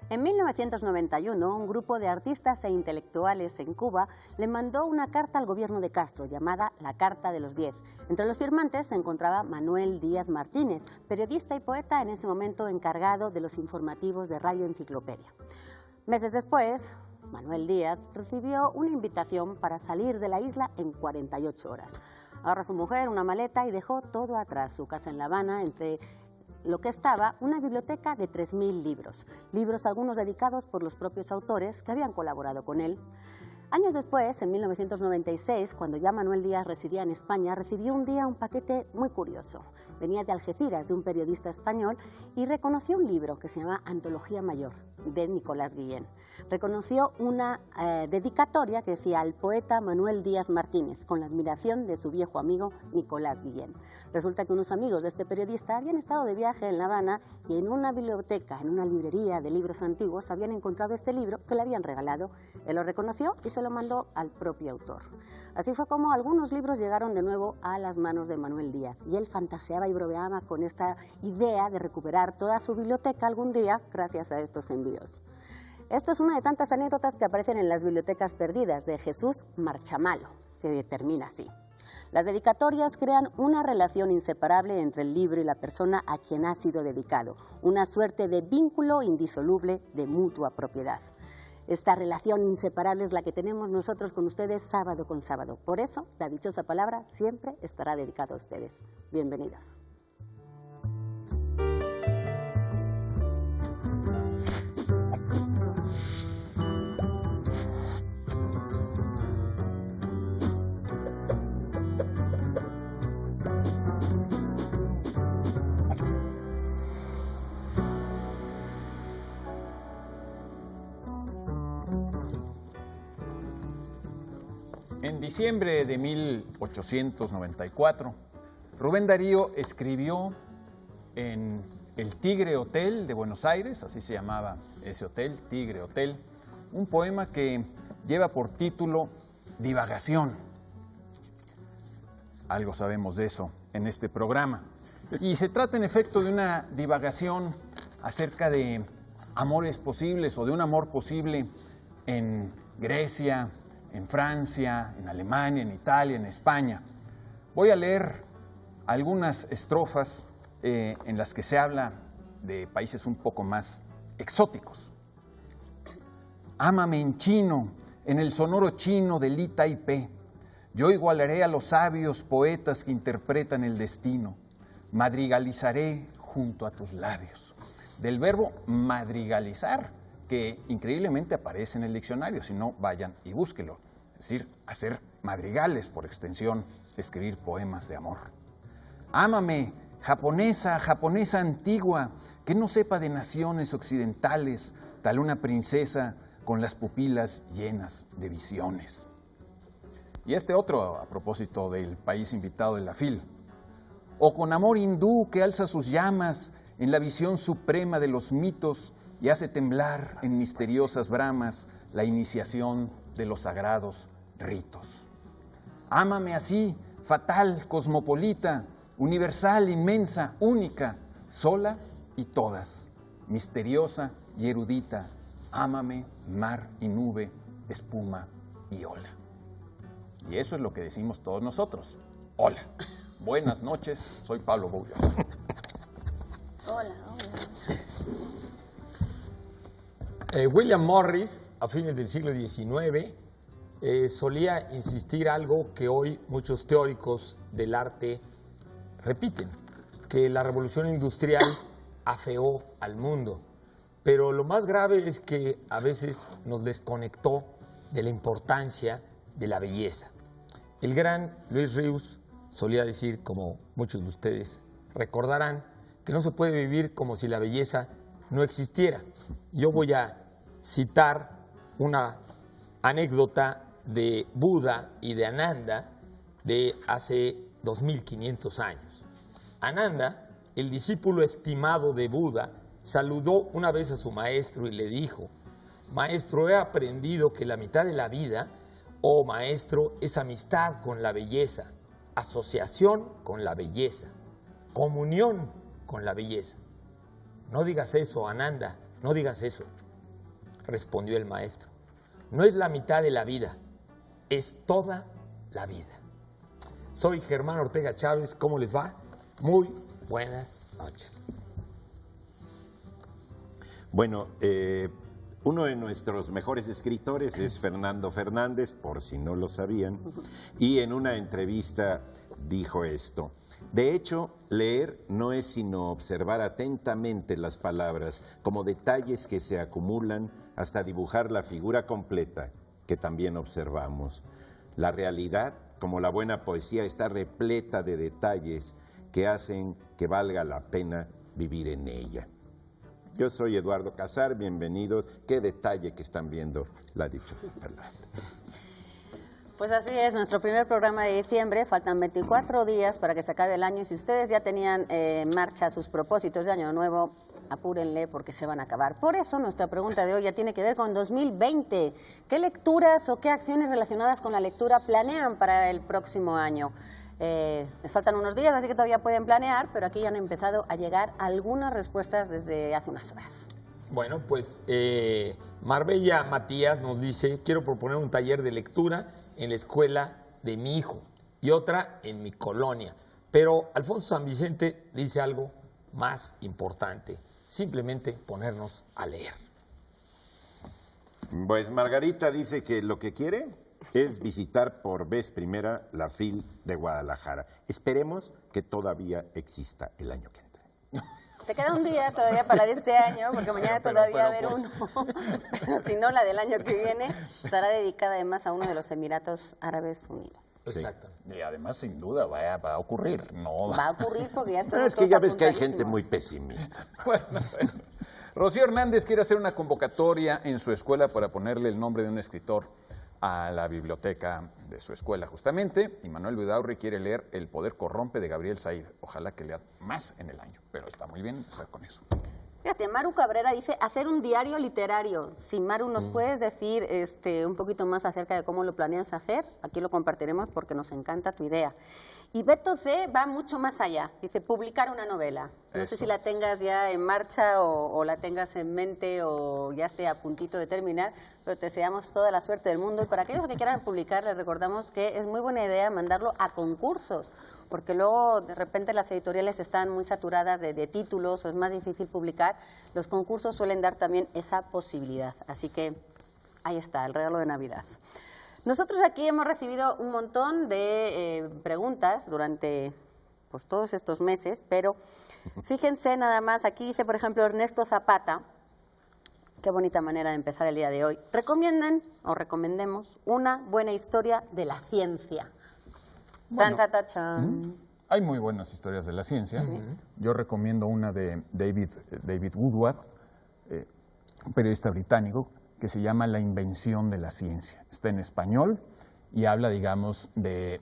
En 1991, un grupo de artistas e intelectuales en Cuba le mandó una carta al gobierno de Castro llamada la Carta de los 10. Entre los firmantes se encontraba Manuel Díaz Martínez, periodista y poeta en ese momento encargado de los informativos de Radio Enciclopedia. Meses después, Manuel Díaz recibió una invitación para salir de la isla en 48 horas. Agarró a su mujer, una maleta y dejó todo atrás, su casa en La Habana, entre lo que estaba una biblioteca de 3.000 libros, algunos dedicados por los propios autores que habían colaborado con él. Años después, en 1996, cuando ya Manuel Díaz residía en España, recibió un día un paquete muy curioso. Venía de Algeciras, de un periodista español, y reconoció un libro que se llama Antología Mayor, de Nicolás Guillén. Reconoció una dedicatoria que decía al poeta Manuel Díaz Martínez, con la admiración de su viejo amigo Nicolás Guillén. Resulta que unos amigos de este periodista habían estado de viaje en La Habana y en una biblioteca, en una librería de libros antiguos, habían encontrado este libro que le habían regalado. Él lo reconoció y se lo mandó al propio autor. Así fue como algunos libros llegaron de nuevo a las manos de Manuel Díaz, y él fantaseaba y bromeaba con esta idea de recuperar toda su biblioteca algún día gracias a estos envíos. Esta es una de tantas anécdotas que aparecen en las bibliotecas perdidas de Jesús Marchamalo, que termina así. Las dedicatorias crean una relación inseparable entre el libro y la persona a quien ha sido dedicado, una suerte de vínculo indisoluble de mutua propiedad. Esta relación inseparable es la que tenemos nosotros con ustedes sábado con sábado. Por eso, la dichosa palabra siempre estará dedicada a ustedes. Bienvenidos. En diciembre de 1894, Rubén Darío escribió en el Tigre Hotel de Buenos Aires, así se llamaba ese hotel, Tigre Hotel, un poema que lleva por título Divagación. Algo sabemos de eso en este programa. Y se trata en efecto de una divagación acerca de amores posibles o de un amor posible en Grecia, en Francia, en Alemania, en Italia, en España. Voy a leer algunas estrofas en las que se habla de países un poco más exóticos. Ámame en chino, en el sonoro chino del I Taipei. Yo igualaré a los sabios poetas que interpretan el destino. Madrigalizaré junto a tus labios. Del verbo madrigalizar, que increíblemente aparece en el diccionario, si no, vayan y búsquelo. Es decir, hacer madrigales, por extensión, escribir poemas de amor. Ámame, japonesa, japonesa antigua, que no sepa de naciones occidentales, tal una princesa con las pupilas llenas de visiones. Y este otro, a propósito del país invitado de la FIL. O con amor hindú que alza sus llamas en la visión suprema de los mitos y hace temblar en misteriosas bramas la iniciación de los sagrados ritos. Ámame así, fatal, cosmopolita, universal, inmensa, única, sola y todas, misteriosa y erudita. Ámame, mar y nube, espuma y ola. Y eso es lo que decimos todos nosotros. Hola, buenas noches, soy Pablo Boullosa. Hola, hola. William Morris, a fines del siglo XIX, solía insistir algo que hoy muchos teóricos del arte repiten, que la revolución industrial afeó al mundo. Pero lo más grave es que a veces nos desconectó de la importancia de la belleza. El gran Luis Ríos solía decir, como muchos de ustedes recordarán, que no se puede vivir como si la belleza no existiera. Yo voy a citar una anécdota de Buda y de Ananda de hace 2500 años. Ananda, el discípulo estimado de Buda, saludó una vez a su maestro y le dijo: Maestro, he aprendido que la mitad de la vida, oh maestro, es amistad con la belleza, asociación con la belleza, comunión con la belleza. No digas eso, Ananda, no digas eso. respondió el maestro. No es la mitad de la vida, es toda la vida. Soy Germán Ortega Chávez, ¿cómo les va? Muy buenas noches. Bueno, uno de nuestros mejores escritores es Fernando Fernández, por si no lo sabían, y en una entrevista dijo esto: de hecho, leer no es sino observar atentamente las palabras como detalles que se acumulan hasta dibujar la figura completa que también observamos. La realidad, como la buena poesía, está repleta de detalles que hacen que valga la pena vivir en ella. Yo soy Eduardo Casar, bienvenidos. Qué detalle que están viendo la dichosa palabra. Pues así es, nuestro primer programa de diciembre, faltan 24 días para que se acabe el año, y si ustedes ya tenían en marcha sus propósitos de año nuevo, apúrenle porque se van a acabar. Por eso nuestra pregunta de hoy ya tiene que ver con 2020. ¿Qué lecturas o qué acciones relacionadas con la lectura planean para el próximo año? Les faltan unos días, así que todavía pueden planear, pero aquí ya han empezado a llegar algunas respuestas desde hace unas horas. Bueno, pues Marbella Matías nos dice: quiero proponer un taller de lectura en la escuela de mi hijo y otra en mi colonia. Pero Alfonso San Vicente dice algo más importante: simplemente ponernos a leer. Pues Margarita dice que lo que quiere es visitar por vez primera la FIL de Guadalajara. Esperemos que todavía exista el año que entra. Te queda un día todavía para la de este año, porque mañana todavía va a haber uno. Pero si no, la del año que viene estará dedicada además a uno de los Emiratos Árabes Unidos. Sí. Exactamente. Y además, sin duda, va a ocurrir. No Va a ocurrir porque ya está. Pero es que ya ves que hay gente muy pesimista. Bueno. Rocío Hernández quiere hacer una convocatoria en su escuela para ponerle el nombre de un escritor a la biblioteca de su escuela, justamente. Y Manuel Vidaurri quiere leer El poder corrompe de Gabriel Said. Ojalá que lea más en el año, pero está muy bien empezar con eso. Fíjate, Maru Cabrera dice hacer un diario literario. Si Maru nos puedes decir un poquito más acerca de cómo lo planeas hacer, aquí lo compartiremos porque nos encanta tu idea. Y Beto C. va mucho más allá, dice publicar una novela. No sé si la tengas ya en marcha o la tengas en mente o ya esté a puntito de terminar, pero te deseamos toda la suerte del mundo. Y para aquellos que quieran publicar, les recordamos que es muy buena idea mandarlo a concursos, porque luego de repente las editoriales están muy saturadas de títulos o es más difícil publicar. Los concursos suelen dar también esa posibilidad, así que ahí está, el regalo de Navidad. Nosotros aquí hemos recibido un montón de preguntas durante pues, todos estos meses, pero fíjense nada más, aquí dice por ejemplo Ernesto Zapata, qué bonita manera de empezar el día de hoy, recomienden o recomendemos una buena historia de la ciencia. Bueno, Chan. Hay muy buenas historias de la ciencia. Sí. Yo recomiendo una de David Woodward, un periodista británico, que se llama La invención de la ciencia. Está en español y habla, digamos, de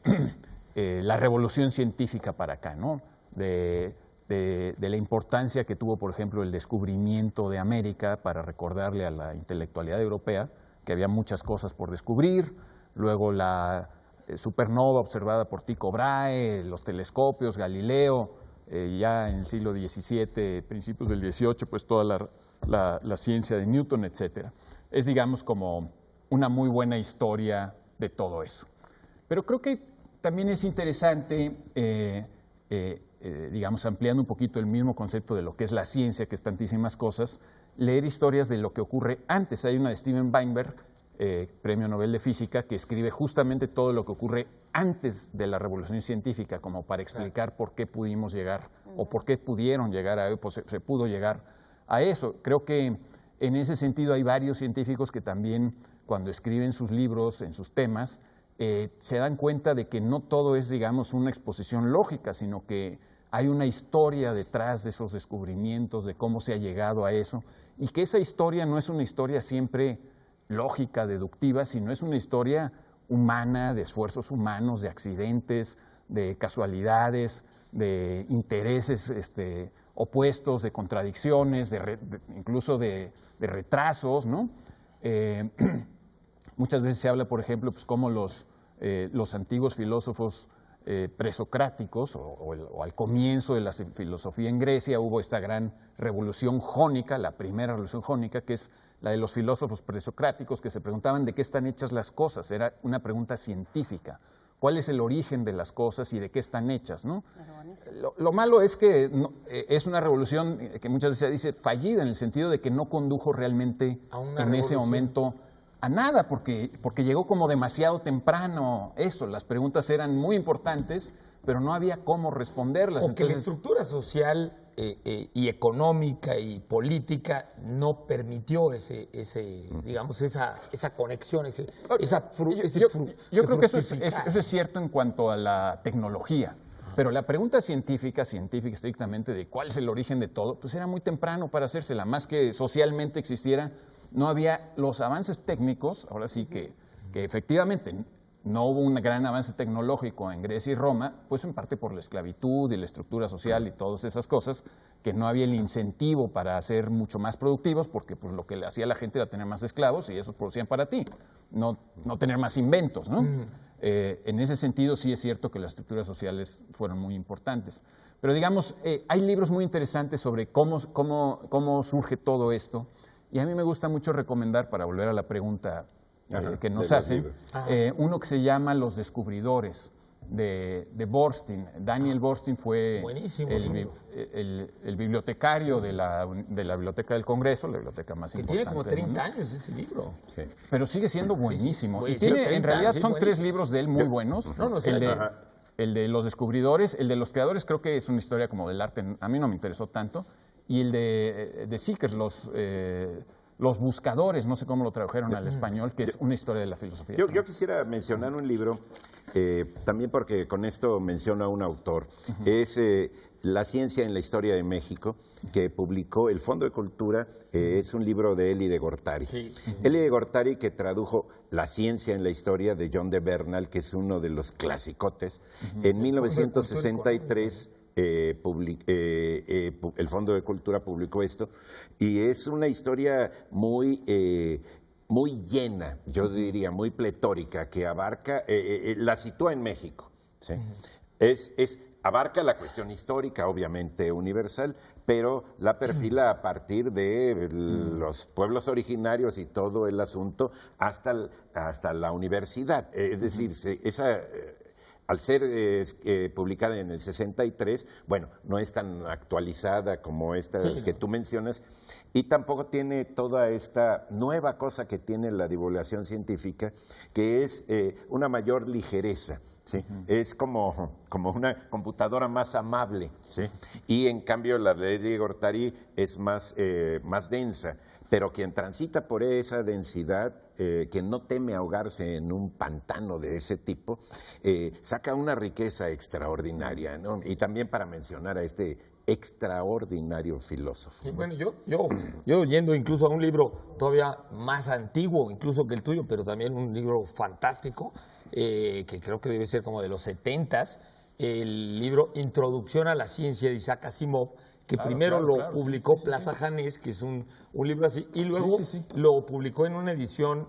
la revolución científica para acá, ¿no? De la importancia que tuvo, por ejemplo, el descubrimiento de América para recordarle a la intelectualidad europea que había muchas cosas por descubrir, luego la supernova observada por Tycho Brahe, los telescopios, Galileo, ya en el siglo XVII, principios del XVIII, pues toda la ciencia de Newton, etcétera. Es, digamos, como una muy buena historia de todo eso. Pero creo que también es interesante, digamos, ampliando un poquito el mismo concepto de lo que es la ciencia, que es tantísimas cosas, leer historias de lo que ocurre antes. Hay una de Steven Weinberg, Premio Nobel de Física, que escribe justamente todo lo que ocurre antes de la revolución científica, como para explicar por qué pudimos llegar, o por qué pudieron llegar a, pues se pudo llegar a eso. Creo que en ese sentido hay varios científicos que también, cuando escriben sus libros en sus temas, se dan cuenta de que no todo es, digamos, una exposición lógica, sino que hay una historia detrás de esos descubrimientos, de cómo se ha llegado a eso, y que esa historia no es una historia siempre lógica, deductiva, sino es una historia humana, de esfuerzos humanos, de accidentes, de casualidades, de intereses opuestos, de contradicciones, incluso de retrasos, ¿no? Muchas veces se habla, por ejemplo, pues cómo los antiguos filósofos presocráticos o al comienzo de la filosofía en Grecia hubo esta gran revolución jónica, la primera revolución jónica, que es la de los filósofos presocráticos que se preguntaban de qué están hechas las cosas. Era una pregunta científica. ¿Cuál es el origen de las cosas y de qué están hechas, ¿no? Lo malo es que es una revolución que muchas veces se dice fallida, en el sentido de que no condujo realmente en ese momento a nada, porque llegó como demasiado temprano eso. Las preguntas eran muy importantes, pero no había cómo responderlas. Porque la estructura social y económica y política no permitió digamos, esa conexión, yo creo que eso es cierto en cuanto a la tecnología, pero la pregunta científica estrictamente de cuál es el origen de todo, pues era muy temprano para hacérsela, más que socialmente existiera, no había los avances técnicos. Ahora sí que efectivamente no hubo un gran avance tecnológico en Grecia y Roma, pues en parte por la esclavitud y la estructura social y todas esas cosas, que no había el incentivo para ser mucho más productivos, porque pues lo que le hacía a la gente era tener más esclavos y esos producían para ti, no tener más inventos, ¿no? En ese sentido sí es cierto que las estructuras sociales fueron muy importantes. Pero digamos, hay libros muy interesantes sobre cómo surge todo esto, y a mí me gusta mucho recomendar, para volver a la pregunta que nos hacen, uno que se llama Los Descubridores, de Boorstin. Daniel Boorstin fue el bibliotecario de la Biblioteca del Congreso, la biblioteca más importante. Tiene como 30 años ese libro. Sí. Pero sigue siendo buenísimo. Y tiene, en realidad son 3 libros de él muy buenos. El de Los Descubridores, el de Los Creadores, creo que es una historia como del arte, a mí no me interesó tanto, y el de Seekers, Los Buscadores, no sé cómo lo tradujeron al español, que es una historia de la filosofía. Yo quisiera mencionar un libro, también porque con esto menciona un autor, es La ciencia en la historia de México, que publicó el Fondo de Cultura, es un libro de Elie de Gortari. Sí. Elie de Gortari, que tradujo La ciencia en la historia de John de Bernal, que es uno de los clasicotes, en 1963... el Fondo de Cultura publicó esto, y es una historia muy llena, yo diría, muy pletórica, que abarca, la sitúa en México, ¿sí? Abarca la cuestión histórica, obviamente universal, pero la perfila a partir de los pueblos originarios y todo el asunto hasta la universidad. Es decir, al ser publicada en el 63, bueno, no es tan actualizada como estas que tú mencionas, y tampoco tiene toda esta nueva cosa que tiene la divulgación científica, que es una mayor ligereza, ¿sí? Es como una computadora más amable, ¿sí? Y en cambio la de Elie Gortari es más densa, pero quien transita por esa densidad, quien no teme ahogarse en un pantano de ese tipo, saca una riqueza extraordinaria, ¿no? Y también para mencionar a este extraordinario filósofo. Sí, bueno, yo yendo incluso a un libro todavía más antiguo, incluso que el tuyo, pero también un libro fantástico, que creo que debe ser como de los 70s, el libro Introducción a la Ciencia de Isaac Asimov, que primero lo publicó Plaza Janés, que es un libro así, y luego lo publicó en una edición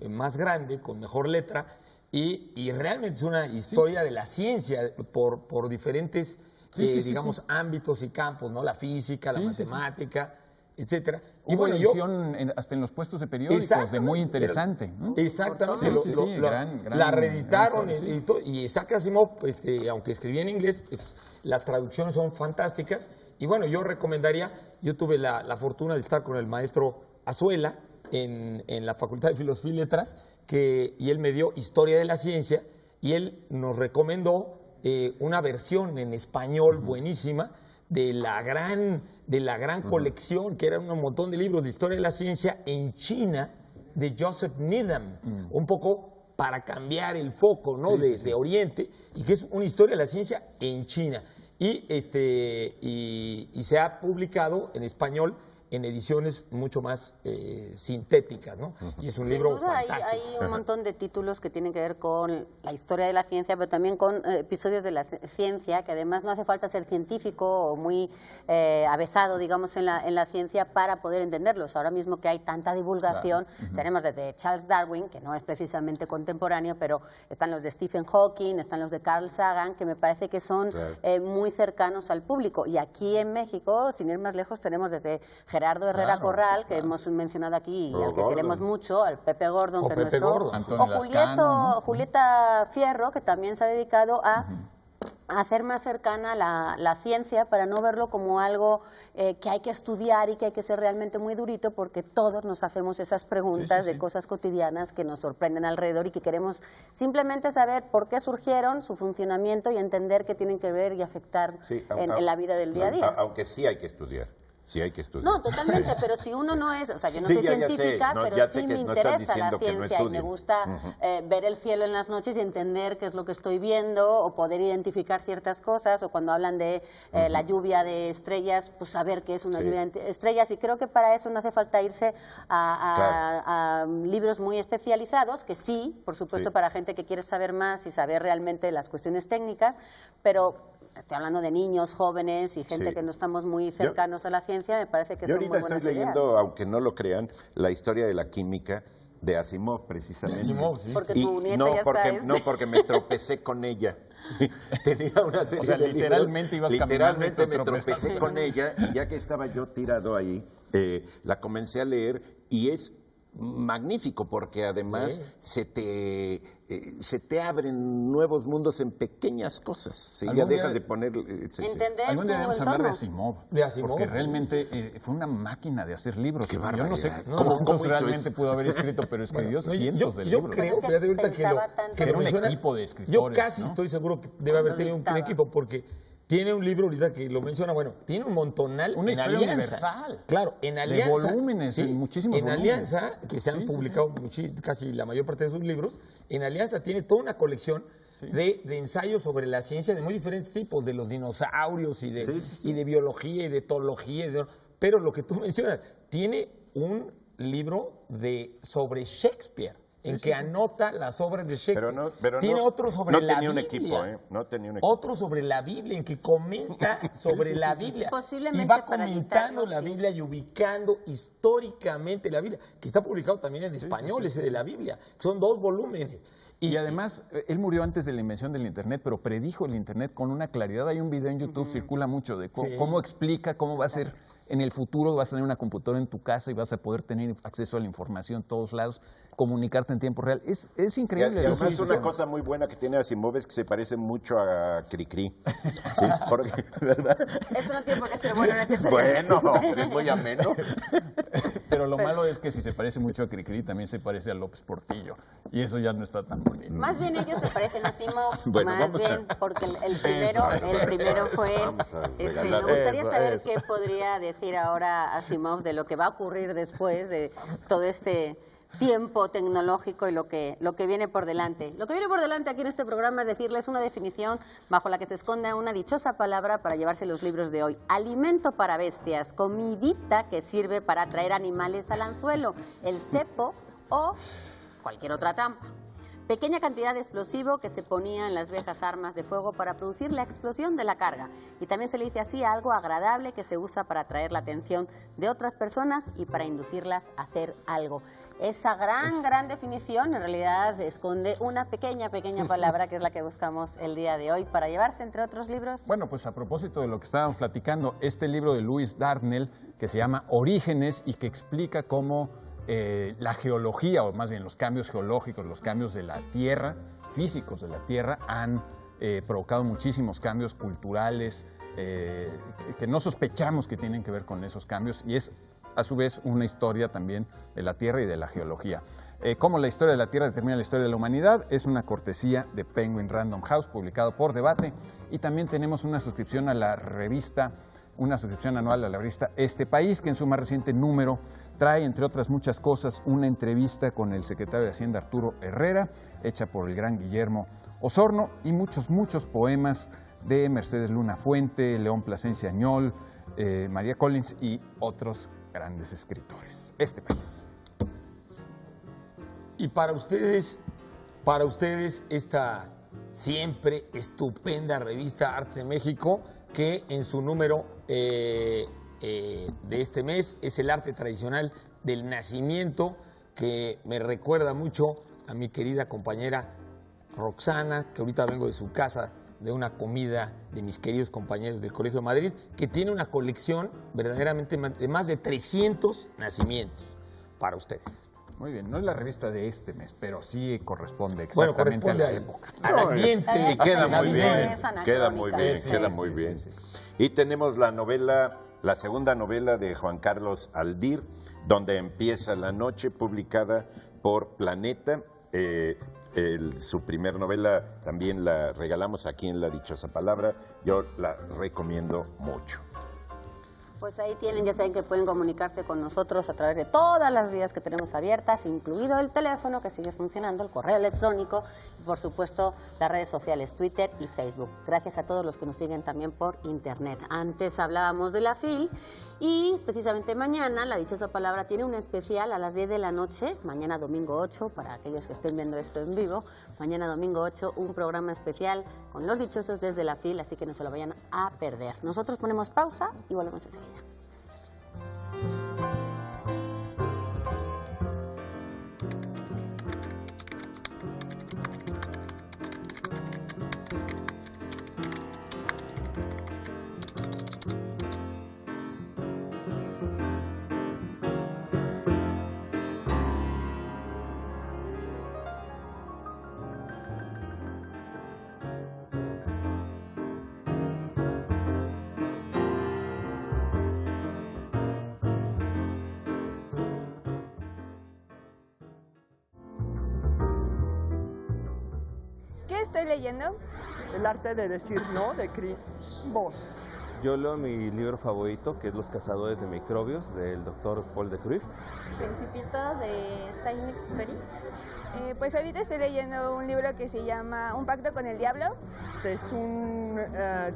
más grande, con mejor letra, y realmente es una historia de la ciencia por diferentes, digamos, ámbitos y campos, ¿no? La física, la matemática, etcétera. Y bueno, edición hasta en los puestos de periódicos, de muy interesante, ¿no? Exactamente, la reeditaron y Isaac Asimov, aunque escribía en inglés, pues, las traducciones son fantásticas. Y bueno, yo recomendaría, yo tuve la fortuna de estar con el maestro Azuela en la Facultad de Filosofía y Letras, y él me dio Historia de la Ciencia, y él nos recomendó una versión en español buenísima de la gran colección, que era un montón de libros de Historia de la Ciencia en China, de Joseph Needham, un poco para cambiar el foco, ¿no? de Oriente, y que es una historia de la ciencia en China. Y se ha publicado en español en ediciones mucho más sintéticas, ¿no? Y es un libro fantástico. Hay un montón de títulos que tienen que ver con la historia de la ciencia, pero también con episodios de la ciencia, que además no hace falta ser científico o muy avezado, digamos, en la ciencia para poder entenderlos. Ahora mismo que hay tanta divulgación, tenemos desde Charles Darwin, que no es precisamente contemporáneo, pero están los de Stephen Hawking, están los de Carl Sagan, que me parece que son muy cercanos al público. Y aquí en México, sin ir más lejos, tenemos desde Gerardo Gerardo Herrera Corral, que hemos mencionado aquí y al que queremos mucho, al Pepe Gordon, que es nuestro, o Julieta Fierro, que también se ha dedicado a hacer más cercana la ciencia, para no verlo como algo que hay que estudiar y que hay que ser realmente muy durito, porque todos nos hacemos esas preguntas de cosas cotidianas que nos sorprenden alrededor y que queremos simplemente saber por qué surgieron, su funcionamiento y entender qué tienen que ver y afectar en la vida del día a día. Aunque sí hay que estudiar. Sí, hay que estudiar. No, totalmente, pero si uno no es, o sea, yo no soy científica, pero sí me interesa la ciencia y me gusta ver el cielo en las noches y entender qué es lo que estoy viendo, o poder identificar ciertas cosas, o cuando hablan de la lluvia de estrellas, pues saber qué es una lluvia de estrellas, y creo que para eso no hace falta irse a libros muy especializados, que sí, por supuesto, para gente que quiere saber más y saber realmente las cuestiones técnicas, pero estoy hablando de niños, jóvenes y gente que no estamos muy cercanos a la ciencia, me parece que son muy buenas ideas. Yo ahorita estoy leyendo, aunque no lo crean, la historia de la química de Asimov, precisamente. Asimov, sí. Porque tu nieta no, porque me tropecé con ella. Tenía una serie de literalmente libros. Literalmente me tropecé con ella, y ya que estaba yo tirado ahí, la comencé a leer, y es magnífico, porque además se te abren nuevos mundos en pequeñas cosas. ¿Sí? Ya dejas de poner... Algún día debemos hablar de Asimov. Porque realmente fue una máquina de hacer libros. Yo no sé cómo realmente pudo haber escrito, pero escribió cientos de libros. Yo creo, fíjate ahorita que era un equipo de escritores. Yo casi estoy seguro que debe haber tenido un equipo, porque tiene un libro ahorita que lo menciona, tiene un montonal una en historia Alianza. Universal. Claro, en Alianza. De volúmenes, muchísimos en volúmenes. Alianza, que se han publicado casi la mayor parte de sus libros, en Alianza tiene toda una colección de ensayos sobre la ciencia de muy diferentes tipos, de los dinosaurios y de biología y de etología. Pero lo que tú mencionas, tiene un libro sobre Shakespeare, en que anota las obras de Shakespeare. Pero tiene otro sobre la Biblia. No tenía un equipo. Otro sobre la Biblia, en que comenta sobre la Biblia. Posiblemente y va comentando la Biblia y ubicando históricamente la Biblia, que está publicado también en español, ese de la Biblia. Son 2 volúmenes. Y además, él murió antes de la invención del Internet, pero predijo el Internet con una claridad. Hay un video en YouTube, circula mucho, de cómo explica cómo va a ser en el futuro. Vas a tener una computadora en tu casa y vas a poder tener acceso a la información en todos lados, comunicarte en tiempo real. Es increíble. Y además, una cosa muy buena que tiene Asimov es que se parece mucho a Cricri. Sí, porque, ¿verdad? Eso no tiene por qué ser bueno es muy ameno. Pero lo malo es que si se parece mucho a Cricri, también se parece a López Portillo. Y eso ya no está tan bonito. Más bien ellos se parecen a Asimov, porque el primero fue él. Me gustaría saber qué podría decir ahora Asimov de lo que va a ocurrir después de todo este tiempo tecnológico y lo que viene por delante. Lo que viene por delante aquí en este programa es decirles una definición bajo la que se esconde una dichosa palabra para llevarse los libros de hoy. Alimento para bestias, comidita que sirve para atraer animales al anzuelo, el cepo o cualquier otra trampa. Pequeña cantidad de explosivo que se ponía en las viejas armas de fuego para producir la explosión de la carga. Y también se le dice así a algo agradable que se usa para atraer la atención de otras personas y para inducirlas a hacer algo. Esa gran definición en realidad esconde una pequeña palabra que es la que buscamos el día de hoy para llevarse, entre otros libros. Bueno, pues a propósito de lo que estábamos platicando, este libro de Lewis Dartnell que se llama Orígenes y que explica cómo la geología, o más bien los cambios geológicos, los cambios de la Tierra, físicos de la Tierra, han provocado muchísimos cambios culturales que no sospechamos que tienen que ver con esos cambios, y es a su vez una historia también de la Tierra y de la geología. Cómo la historia de la Tierra determina la historia de la humanidad es una cortesía de Penguin Random House, publicado por Debate, y también tenemos una suscripción a la revista, una suscripción anual a la revista Este País, que en su más reciente número trae, entre otras muchas cosas, una entrevista con el secretario de Hacienda Arturo Herrera, hecha por el gran Guillermo Osorno, y muchos poemas de Mercedes Luna Fuente, León Plasencia Añol, María Collins y otros grandes escritores. Este País. Y para ustedes esta siempre estupenda revista Artes de México, que en su número de este mes es el arte tradicional del nacimiento, que me recuerda mucho a mi querida compañera Roxana, que ahorita vengo de su casa de una comida de mis queridos compañeros del Colegio de Madrid, que tiene una colección verdaderamente de más de 300 nacimientos para ustedes. Muy bien, no es la revista de este mes, pero sí corresponde Bueno, exactamente corresponde a la época. al ambiente. Y queda muy bien, Es anacrónica. queda muy bien, Sí, queda sí, muy sí, bien. sí, sí. Y tenemos la novela, la segunda novela de Juan Carlos Aldir, Donde empieza la noche, publicada por Planeta. Su primer novela también la regalamos aquí en La Dichosa Palabra. Yo la recomiendo mucho. Pues ahí tienen, ya saben que pueden comunicarse con nosotros a través de todas las vías que tenemos abiertas, incluido el teléfono que sigue funcionando, el correo electrónico y por supuesto las redes sociales, Twitter y Facebook. Gracias a todos los que nos siguen también por internet. Antes hablábamos de la FIL y precisamente mañana La Dichosa Palabra tiene un especial a las 10 de la noche, mañana domingo 8, para aquellos que estén viendo esto en vivo, mañana domingo 8, un programa especial con los dichosos desde la FIL, así que no se lo vayan a perder. Nosotros ponemos pausa y volvemos enseguida. ¿Qué estoy leyendo? El arte de decir no, de Chris Voss. Yo leo mi libro favorito, que es Los cazadores de microbios, del doctor Paul de Kruif. Principito de Saint-Exupéry. Pues ahorita estoy leyendo un libro que se llama Un pacto con el diablo. Es un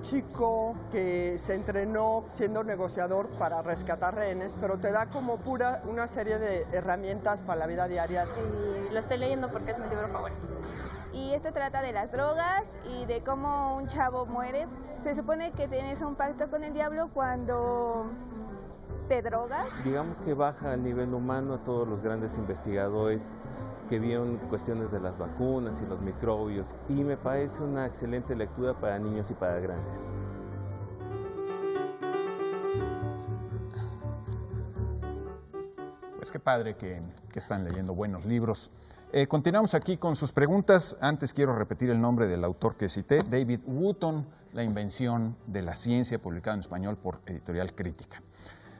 chico que se entrenó siendo negociador para rescatar rehenes, pero te da como pura una serie de herramientas para la vida diaria. Lo estoy leyendo porque es mi libro favorito. Y esto trata de las drogas y de cómo un chavo muere. Se supone que tienes un pacto con el diablo cuando te drogas. Digamos que baja al nivel humano a todos los grandes investigadores que vieron cuestiones de las vacunas y los microbios, y me parece una excelente lectura para niños y para grandes. Pues qué padre que están leyendo buenos libros. Continuamos aquí con sus preguntas. Antes quiero repetir el nombre del autor que cité, David Wootton, La invención de la ciencia, publicado en español por Editorial Crítica.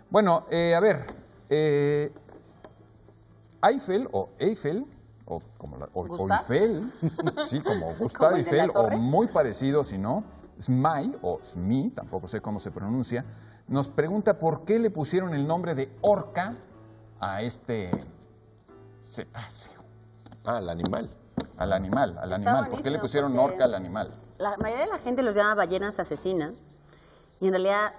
Bueno, a ver, Eiffel, o Eiffel, sí, como Gustav ¿Como el de la Eiffel, o torre? muy parecido, si no, Smay, o Smee, tampoco sé cómo se pronuncia, nos pregunta por qué le pusieron el nombre de orca a este cetáceo. Al animal. Al animal. ¿Por qué le buenísimo, pusieron porque orca al animal? La mayoría de la gente los llama ballenas asesinas y en realidad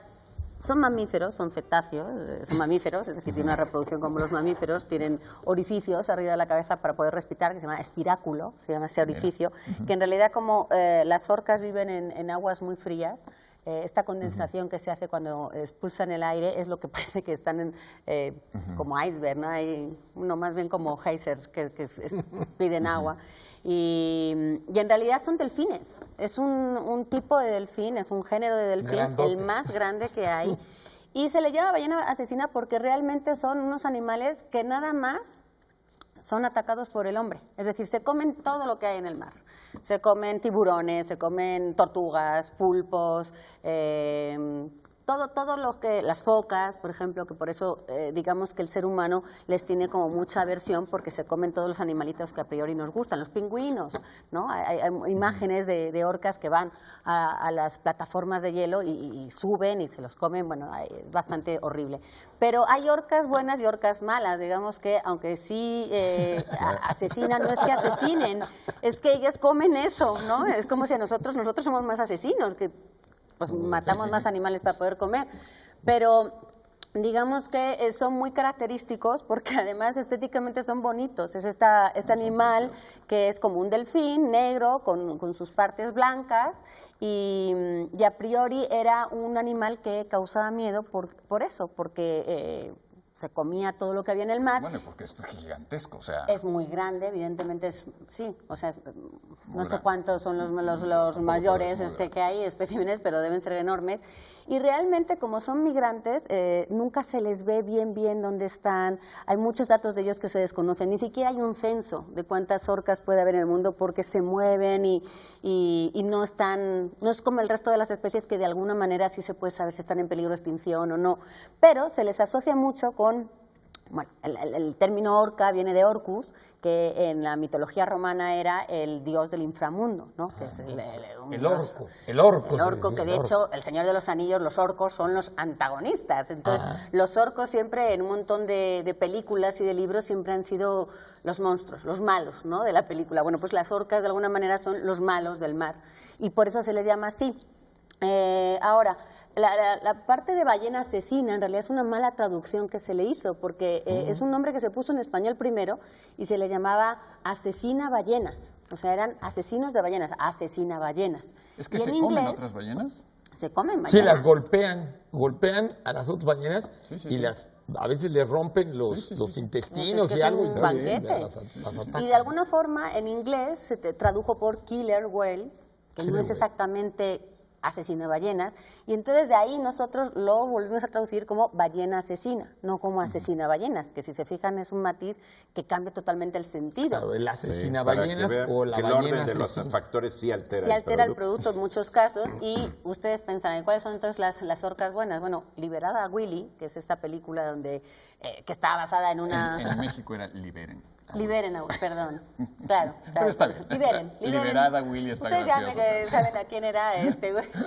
son mamíferos, son cetáceos, son mamíferos, es decir, tienen una reproducción como los mamíferos, tienen orificios arriba de la cabeza para poder respirar, que se llama espiráculo, se llama ese orificio, que en realidad como las orcas viven en aguas muy frías, esta condensación que se hace cuando expulsan el aire es lo que parece que están como iceberg, ¿no? No, más bien como geysers que piden agua. Y en realidad son delfines. Es un tipo de delfín, es un género de delfín, Grandote. el más grande que hay. Y se le llama ballena asesina porque realmente son unos animales que nada más son atacados por el hombre. Es decir, se comen todo lo que hay en el mar. Se comen tiburones, se comen tortugas, pulpos, todo lo que, las focas, por ejemplo, que por eso digamos que el ser humano les tiene como mucha aversión porque se comen todos los animalitos que a priori nos gustan, los pingüinos, ¿no? Hay imágenes de orcas que van a las plataformas de hielo y suben y se los comen, bueno, es bastante horrible. Pero hay orcas buenas y orcas malas, digamos que aunque sí asesinan, no es que asesinen, es que ellas comen eso, ¿no? Es como si nosotros somos más asesinos, que pues matamos más animales para poder comer, pero digamos que son muy característicos porque además estéticamente son bonitos. Es este animal que es como un delfín negro con sus partes blancas y a priori era un animal que causaba miedo por eso, porque se comía todo lo que había en el mar. Bueno, porque es gigantesco, o sea... Es muy grande, evidentemente sí, o sea, no sé grande. cuántos son los mayores que hay, especímenes, pero deben ser enormes. Y realmente, como son migrantes, nunca se les ve bien dónde están. Hay muchos datos de ellos que se desconocen. Ni siquiera hay un censo de cuántas orcas puede haber en el mundo porque se mueven y no están, no es como el resto de las especies que de alguna manera sí se puede saber si están en peligro de extinción o no. Pero se les asocia mucho con... Bueno, el término orca viene de Orcus, que en la mitología romana era el dios del inframundo, ¿no? Que es El orco, que de hecho, el Señor de los Anillos, los orcos son los antagonistas. Entonces, los orcos siempre en un montón de películas y de libros siempre han sido los monstruos, los malos, ¿no? De la película. Bueno, pues las orcas de alguna manera son los malos del mar y por eso se les llama así. Ahora, la parte de ballena asesina en realidad es una mala traducción que se le hizo, porque es un nombre que se puso en español primero y se le llamaba asesina ballenas. O sea, eran asesinos de ballenas, asesina ballenas. ¿Es que y se en comen inglés, otras ballenas? se comen ballenas. Sí, las golpean a las otras ballenas Sí, y sí. a veces les rompen los intestinos y algo. Un banquete. Las atacan. Y de alguna forma en inglés se tradujo por killer whales, que no es exactamente asesina ballenas, y entonces de ahí nosotros lo volvimos a traducir como ballena asesina, no como asesina ballenas, que si se fijan es un matiz que cambia totalmente el sentido. Claro, el asesina para ballenas que vean o la que el ballena orden de los asesina. factores sí altera, Sí altera el producto en muchos casos y ustedes pensarán, ¿cuáles son entonces las orcas buenas? Bueno, Liberada a Willy, que es esta película donde que está basada en una... En México era Liberen. Liberen a perdón. Claro. Pero está bien. Liberen. Liberada Willy está Ustedes ya gracioso. saben a quién era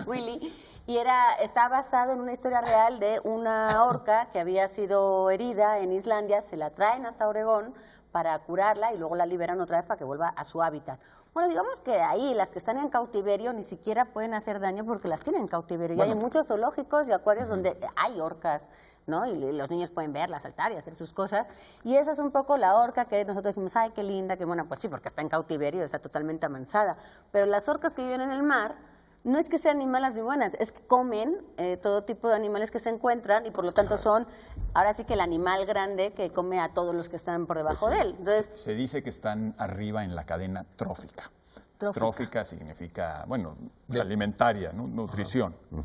Willy. Y está basado en una historia real de una orca que había sido herida en Islandia, se la traen hasta Oregón para curarla y luego la liberan otra vez para que vuelva a su hábitat. Bueno, digamos que ahí las que están en cautiverio ni siquiera pueden hacer daño porque las tienen en cautiverio. Y hay muchos zoológicos y acuarios donde hay orcas, ¿no? Y los niños pueden verla, saltar y hacer sus cosas. Y esa es un poco la orca que nosotros decimos, ay, qué linda, qué buena. Pues sí, porque está en cautiverio, está totalmente amansada. Pero las orcas que viven en el mar no es que sean ni malas ni buenas, es que comen todo tipo de animales que se encuentran y por lo tanto son, ahora sí que el animal grande que come a todos los que están por debajo de él. Entonces, Se dice que están arriba en la cadena trófica. Trófica significa, bueno, alimentaria, ¿no? Nutrición. Y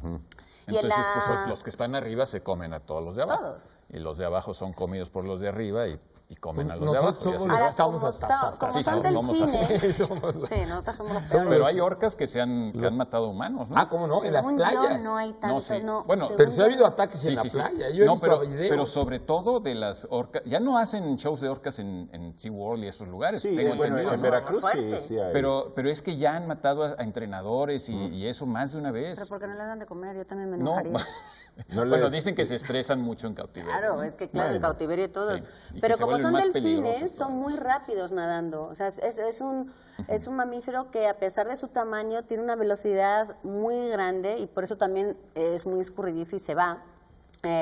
en Entonces, la- pues, los que están arriba se comen a todos los de abajo. Todos. Y los de abajo son comidos por los de arriba y comen a los de abajo. Nosotros y así. somos los ahora, que estamos como hasta como Sí, son somos así. delfines, Somos- sí, nosotros somos los peores. Pero hay orcas que han matado humanos, ¿no? Ah, ¿cómo no? En las Según playas. yo, no hay tanto, No, sí. no, Bueno, según Pero sí ha yo- habido ataques en la playa. Yo he No, visto videos. pero sobre todo de las orcas. Ya no hacen shows de orcas en SeaWorld y esos lugares. Sí, tengo bueno, entendido, en ¿no? Veracruz sí, Fuerte. sí hay. Pero es que ya han matado a entrenadores y eso más de una vez. Pero ¿por qué no les dan de comer? Yo también me No, enojaría. No bueno, les- dicen que se estresan mucho en cautiverio. Claro, ¿no? es que claro, en Bueno. cautiverio todos. Sí, y que Pero se como vuelven son más delfines, peligrosos son todavía. muy rápidos nadando. O sea, es un mamífero que a pesar de su tamaño tiene una velocidad muy grande y por eso también es muy escurridizo y se va.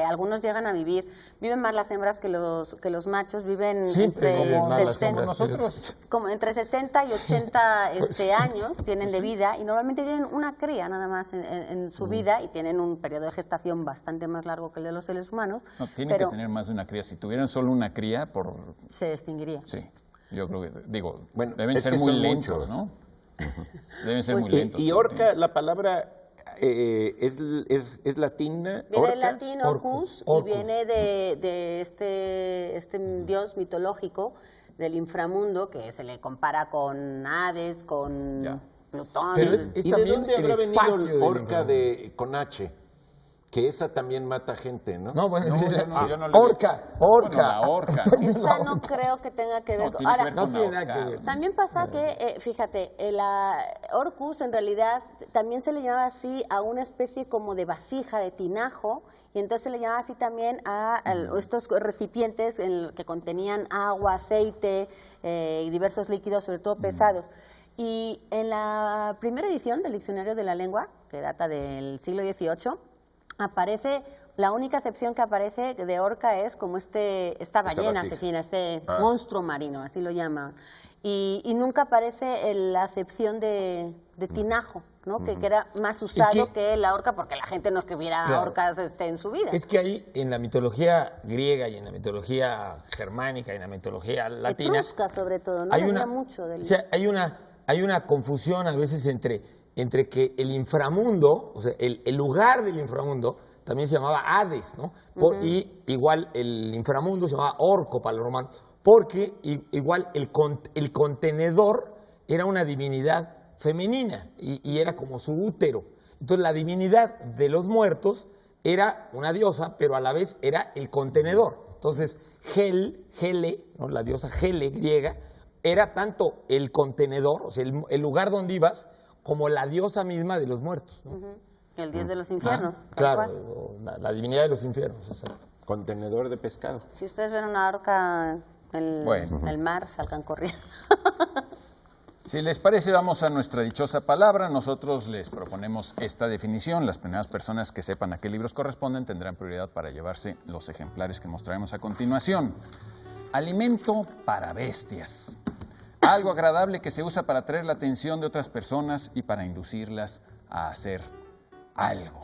Algunos llegan a viven más las hembras que los machos, viven Siempre entre viven más las 60, hembras. Nosotros. como entre 60 y 80 años tienen de vida y normalmente tienen una cría nada más en su vida y tienen un periodo de gestación bastante más largo que el de los seres humanos, No, tienen pero que tener más de una cría. Si tuvieran solo una cría, se extinguiría. Sí, yo creo que, Bueno, deben es ser que muy son lentos, muchos. ¿no? Deben ser Pues muy sí. lentos. Y orca, la palabra es latina. Viene del Orca. latín Orcus y Orcus. viene de este dios mitológico del inframundo que se le compara con Hades, con Ya. Plutón. Pero es ¿Y de también dónde el habrá venido espacio del orca inframundo. con H? Que esa también mata gente, ¿no? No, bueno, No, sí, yo no- yo no le- orca. Bueno, la orca. Esa no creo que tenga que ver No, con... tiene que Ahora, ver no con la tiene nada que orca. ver. también pasa que, fíjate, Orcus en realidad también se le llamaba así a una especie como de vasija, de tinajo, y entonces se le llamaba así también a estos recipientes que contenían agua, aceite y diversos líquidos, sobre todo pesados. Y en la primera edición del Diccionario de la Lengua, que data del siglo XVIII, aparece... La única excepción que aparece de orca es como esta ballena vasija. asesina, este Ah. monstruo marino, así lo llaman. y nunca aparece la acepción de tinajo, ¿no? Que era más usado que la horca, porque la gente no escribiera horcas en su vida. Es que ahí en la mitología griega y en la mitología germánica y en la mitología latina, Etrusca sobre todo, ¿no? hay O sea, hay una confusión a veces entre que el inframundo, o sea, el lugar del inframundo también se llamaba Hades, ¿no? Y igual el inframundo se llamaba Orco para los romanos, porque igual el contenedor era una divinidad femenina y era como su útero. Entonces la divinidad de los muertos era una diosa, pero a la vez era el contenedor. Entonces Helle, ¿no? La diosa Helle griega, era tanto el contenedor, o sea, el lugar donde ibas, como la diosa misma de los muertos, ¿no? El dios de los infiernos. Claro, la divinidad de los infiernos. Exacto. Contenedor de pescado. Si ustedes ven una horca en el mar, salgan corriendo. Si les parece, vamos a nuestra dichosa palabra. Nosotros les proponemos esta definición. Las primeras personas que sepan a qué libros corresponden tendrán prioridad para llevarse los ejemplares que mostraremos a continuación. Alimento para bestias. Algo agradable que se usa para atraer la atención de otras personas y para inducirlas a hacer algo.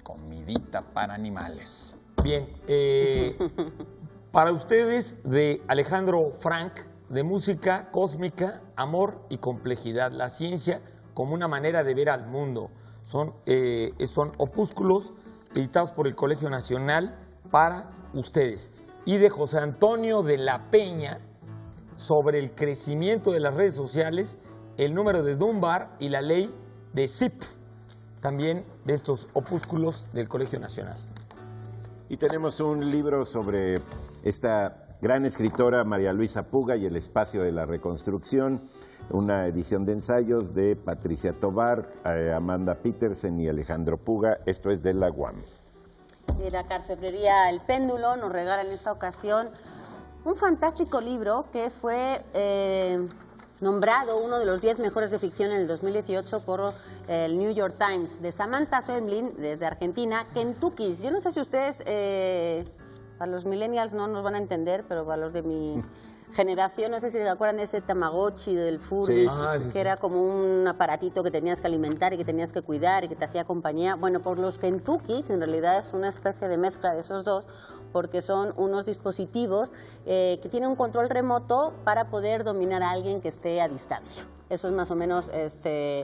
Comidita para animales. Bien, para ustedes, de Alejandro Frank, de música cósmica, amor y complejidad, la ciencia como una manera de ver al mundo. Son opúsculos editados por el Colegio Nacional para ustedes. Y de José Antonio de la Peña, sobre el crecimiento de las redes sociales, el número de Dunbar y la ley de Zip, también de estos opúsculos del Colegio Nacional. Y tenemos un libro sobre esta gran escritora María Luisa Puga y el espacio de la reconstrucción, una edición de ensayos de Patricia Tobar, Amanda Petersen y Alejandro Puga. Esto es de la UAM. Y la Carcefrería El Péndulo nos regala en esta ocasión un fantástico libro que fue nombrado uno de los 10 mejores de ficción en el 2018 por el New York Times, de Samantha Schweblin, desde Argentina, Kentucky. Yo no sé si ustedes, para los millennials no nos van a entender, pero para los de mi generación, no sé si se acuerdan de ese Tamagotchi del Furby, que era como un aparatito que tenías que alimentar y que tenías que cuidar y que te hacía compañía. Bueno, por los Kentuckys, en realidad es una especie de mezcla de esos dos, porque son unos dispositivos que tienen un control remoto para poder dominar a alguien que esté a distancia. Eso es más o menos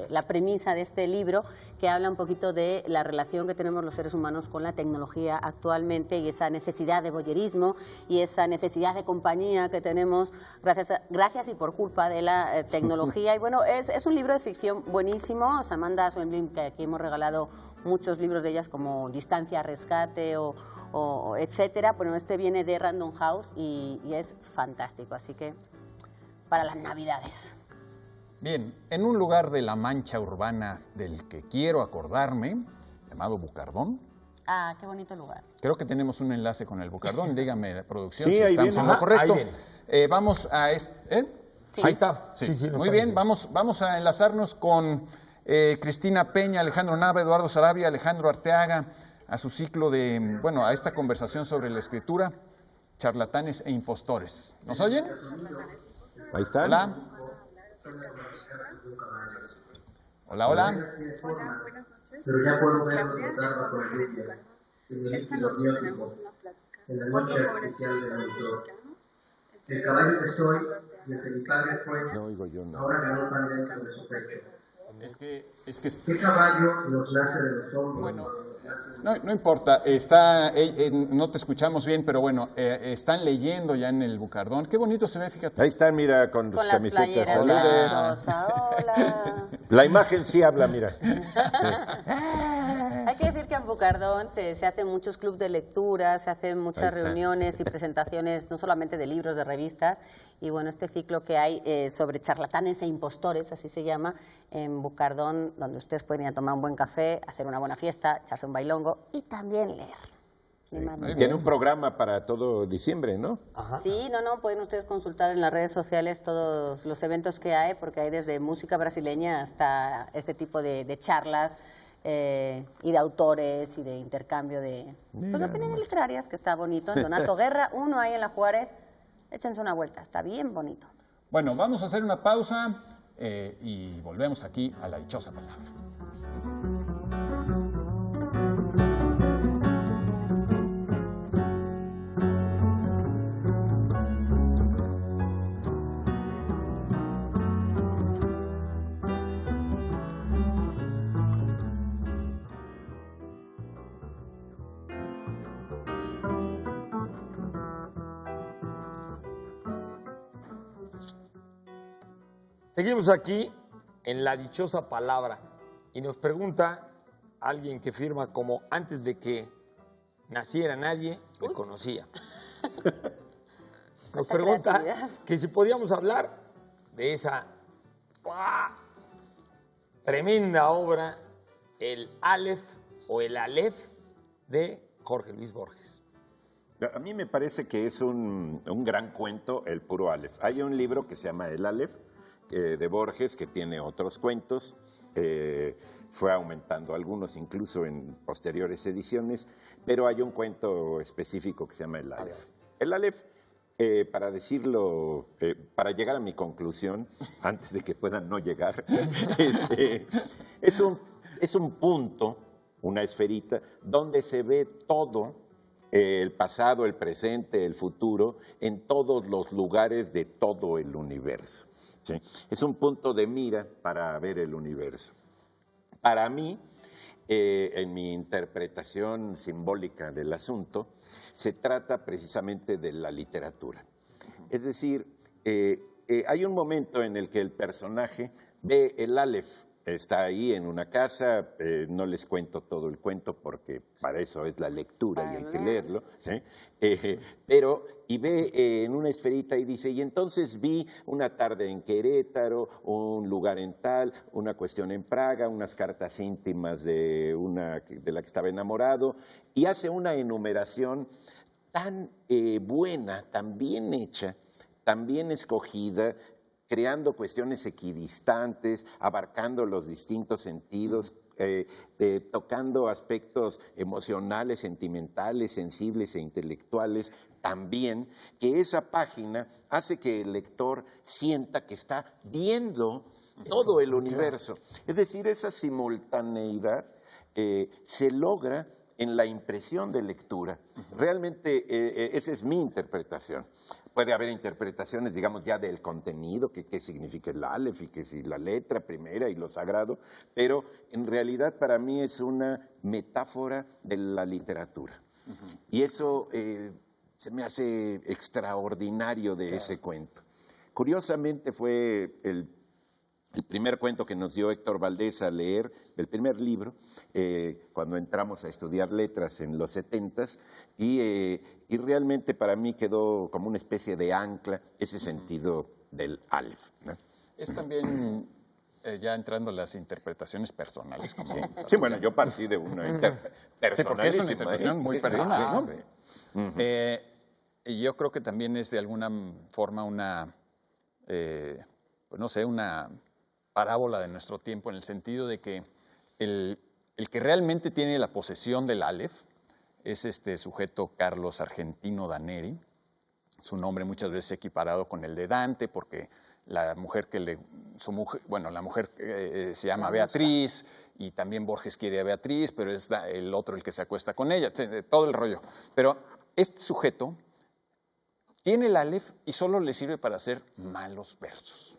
la premisa de este libro, que habla un poquito de la relación que tenemos los seres humanos con la tecnología actualmente y esa necesidad de voyerismo y esa necesidad de compañía que tenemos gracias y por culpa de la tecnología. Y bueno, es un libro de ficción buenísimo. Samantha Schweblin, que aquí hemos regalado muchos libros de ellas como Distancia, Rescate o etcétera. Bueno, este viene de Random House y es fantástico, así que para las Navidades. Bien, en un lugar de la mancha urbana del que quiero acordarme, llamado Bucardón. Ah, qué bonito lugar. Creo que tenemos un enlace con el Bucardón. Dígame, la producción, Sí, si ahí estamos viene. en lo correcto. Ahí viene. Vamos a... Sí. Ahí está. Sí, Sí, sí, muy bien, vamos a enlazarnos con Cristina Peña, Alejandro Nava, Eduardo Sarabia, Alejandro Arteaga, a su ciclo de, bueno, a esta conversación sobre la escritura, charlatanes e impostores. ¿Nos oyen? Ahí está. Hola. Hola, hola. Pero ya puedo verlo tratar bajo el ritmo, en el líquido biótico, en la noche artificial del autor. El caballo que soy y el que mi padre fue, No oigo yo nada. ahora ganó pan dentro de su pecho. Es que ¿Qué caballo nos nace de los hombros? no importa, no te escuchamos bien, pero bueno, están leyendo ya en el Bucardón. Qué bonito se ve, fíjate. Ahí están, mira, con sus Con las camisetas. playeras Hola. hola. La imagen sí habla, mira. Hay que decir que en Bucardón se hacen muchos clubes de lectura, se hacen Ahí muchas está. reuniones y presentaciones, no solamente de libros, de revistas. Y bueno, este ciclo que hay sobre charlatanes e impostores, así se llama, en Bucardón, donde ustedes pueden ir a tomar un buen café, hacer una buena fiesta, echarse un bailongo y también leer. Ni más ni menos. Tiene un programa para todo diciembre, ¿no? Sí, pueden ustedes consultar en las redes sociales todos los eventos que hay, porque hay desde música brasileña hasta este tipo de charlas y de autores y de intercambio de opiniones literarias, que está bonito. En Donato Guerra, uno ahí en la Juárez, échense una vuelta, está bien bonito. Bueno, vamos a hacer una pausa y volvemos aquí a la dichosa palabra. Seguimos aquí en la dichosa palabra y nos pregunta alguien que firma como antes de que naciera nadie le conocía. Nos pregunta que si podíamos hablar de esa tremenda obra, el Aleph o el Aleph de Jorge Luis Borges. A mí me parece que es un gran cuento, el puro Aleph. Hay un libro que se llama El Aleph, de Borges, que tiene otros cuentos, fue aumentando algunos incluso en posteriores ediciones, pero hay un cuento específico que se llama El Aleph. El Aleph, para decirlo, para llegar a mi conclusión, antes de que puedan no llegar, es un punto, una esferita, donde se ve todo, el pasado, el presente, el futuro, en todos los lugares de todo el universo. ¿Sí? Es un punto de mira para ver el universo. Para mí, en mi interpretación simbólica del asunto, se trata precisamente de la literatura. Es decir, hay un momento en el que el personaje ve el Aleph, está ahí en una casa, no les cuento todo el cuento porque para eso es la lectura y hay que leerlo, ¿sí? Y ve en una esferita y dice, y entonces vi una tarde en Querétaro, un lugar en tal, una cuestión en Praga, unas cartas íntimas de la que estaba enamorado, y hace una enumeración tan buena, tan bien hecha, tan bien escogida, creando cuestiones equidistantes, abarcando los distintos sentidos, tocando aspectos emocionales, sentimentales, sensibles e intelectuales también, que esa página hace que el lector sienta que está viendo todo el universo. Es decir, esa simultaneidad se logra en la impresión de lectura. Realmente esa es mi interpretación. Puede haber interpretaciones, digamos, ya del contenido, que qué significa el Aleph y que si la letra primera y lo sagrado, pero en realidad para mí es una metáfora de la literatura. Y eso se me hace extraordinario de ese cuento. Curiosamente fue el primer cuento que nos dio Héctor Valdés a leer, del primer libro, cuando entramos a estudiar letras en los 70s, y realmente para mí quedó como una especie de ancla ese sentido del Aleph, ¿no? Es también, ya entrando en las interpretaciones personales. Como sí, bueno, yo partí de una personalísima. Sí, porque es una interpretación muy personal, ¿no? Y yo creo que también es de alguna forma una, pues no sé, una parábola de nuestro tiempo, en el sentido de que el que realmente tiene la posesión del Aleph es este sujeto Carlos Argentino Daneri. Su nombre muchas veces equiparado con el de Dante, porque la mujer la mujer se llama Beatriz, y también Borges quiere a Beatriz, pero es el otro el que se acuesta con ella, todo el rollo. Pero este sujeto tiene el Aleph y solo le sirve para hacer malos versos.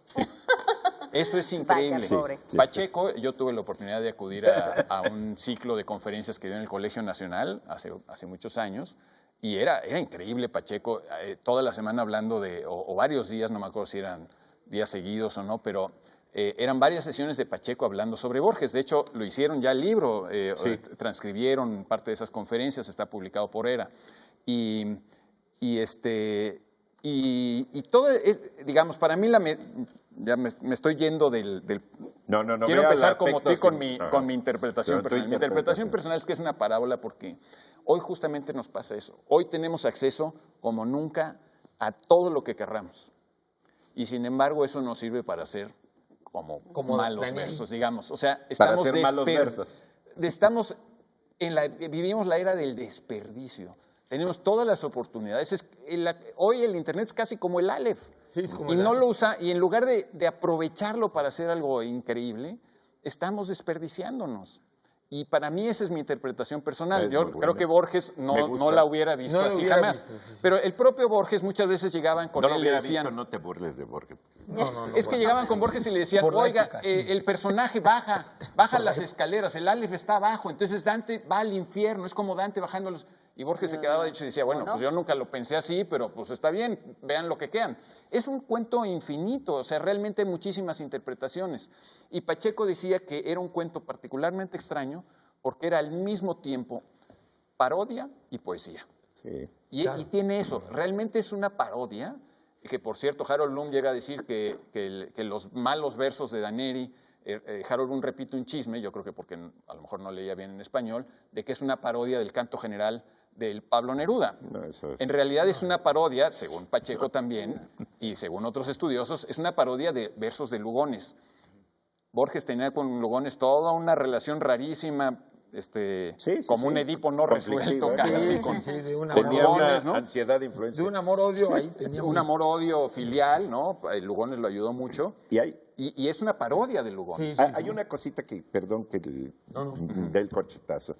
Eso es increíble. Vaya, pobre. Pacheco, yo tuve la oportunidad de acudir a un ciclo de conferencias que dio en el Colegio Nacional hace muchos años, y era increíble Pacheco, toda la semana hablando o varios días, no me acuerdo si eran días seguidos o no, pero eran varias sesiones de Pacheco hablando sobre Borges. De hecho, lo hicieron ya el libro, transcribieron parte de esas conferencias, está publicado por ERA. Y todo, digamos, para mí ya me estoy yendo del No, quiero empezar como tú con mi Pero interpretación personal. Mi interpretación personal es que es una parábola porque hoy justamente nos pasa eso. Hoy tenemos acceso como nunca a todo lo que querramos. Y sin embargo eso nos sirve para hacer como malos Daniel. versos, digamos. O sea, Para hacer malos versos. vivimos la era del desperdicio. Tenemos todas las oportunidades. Hoy el Internet es casi como el Aleph. Sí, es como y el no Aleph. lo usa, y en lugar de aprovecharlo para hacer algo increíble, estamos desperdiciándonos. Y para mí esa es mi interpretación personal. Es Yo muy buena. creo que Borges Me no gusta. la hubiera visto No la así hubiera jamás. visto, sí, sí. Pero el propio Borges muchas veces llegaban con No él lo y le hubiera decían... visto, no te burles de Borges. No, Es que llegaban con Borges y le decían, Por la oiga, época, sí. el personaje baja las escaleras, el Aleph está abajo, entonces Dante va al infierno, es como Dante bajando los... Y Borges se quedaba dicho y decía, bueno, pues yo nunca lo pensé así, pero pues está bien, vean lo que quedan. Es un cuento infinito, o sea, realmente hay muchísimas interpretaciones. Y Pacheco decía que era un cuento particularmente extraño porque era al mismo tiempo parodia y poesía. Sí. Y tiene eso, realmente es una parodia, que por cierto Harold Bloom llega a decir que los malos versos de Daneri, Harold Bloom repite un chisme, yo creo que porque a lo mejor no leía bien en español, de que es una parodia del canto general del Pablo Neruda. No, eso es. En realidad es una parodia, según Pacheco también, y según otros estudiosos, es una parodia de versos de Lugones. Borges tenía con Lugones toda una relación rarísima, como un Edipo no resuelto, Conflictiva, casi de una Tenía Lugones, una ¿no? ansiedad de influencia. De un amor-odio ahí tenía un amor-odio filial, ¿no? Lugones lo ayudó mucho. Y es una parodia de Lugones. Sí, sí, hay una cosita que, perdón, que No. del corchetazo.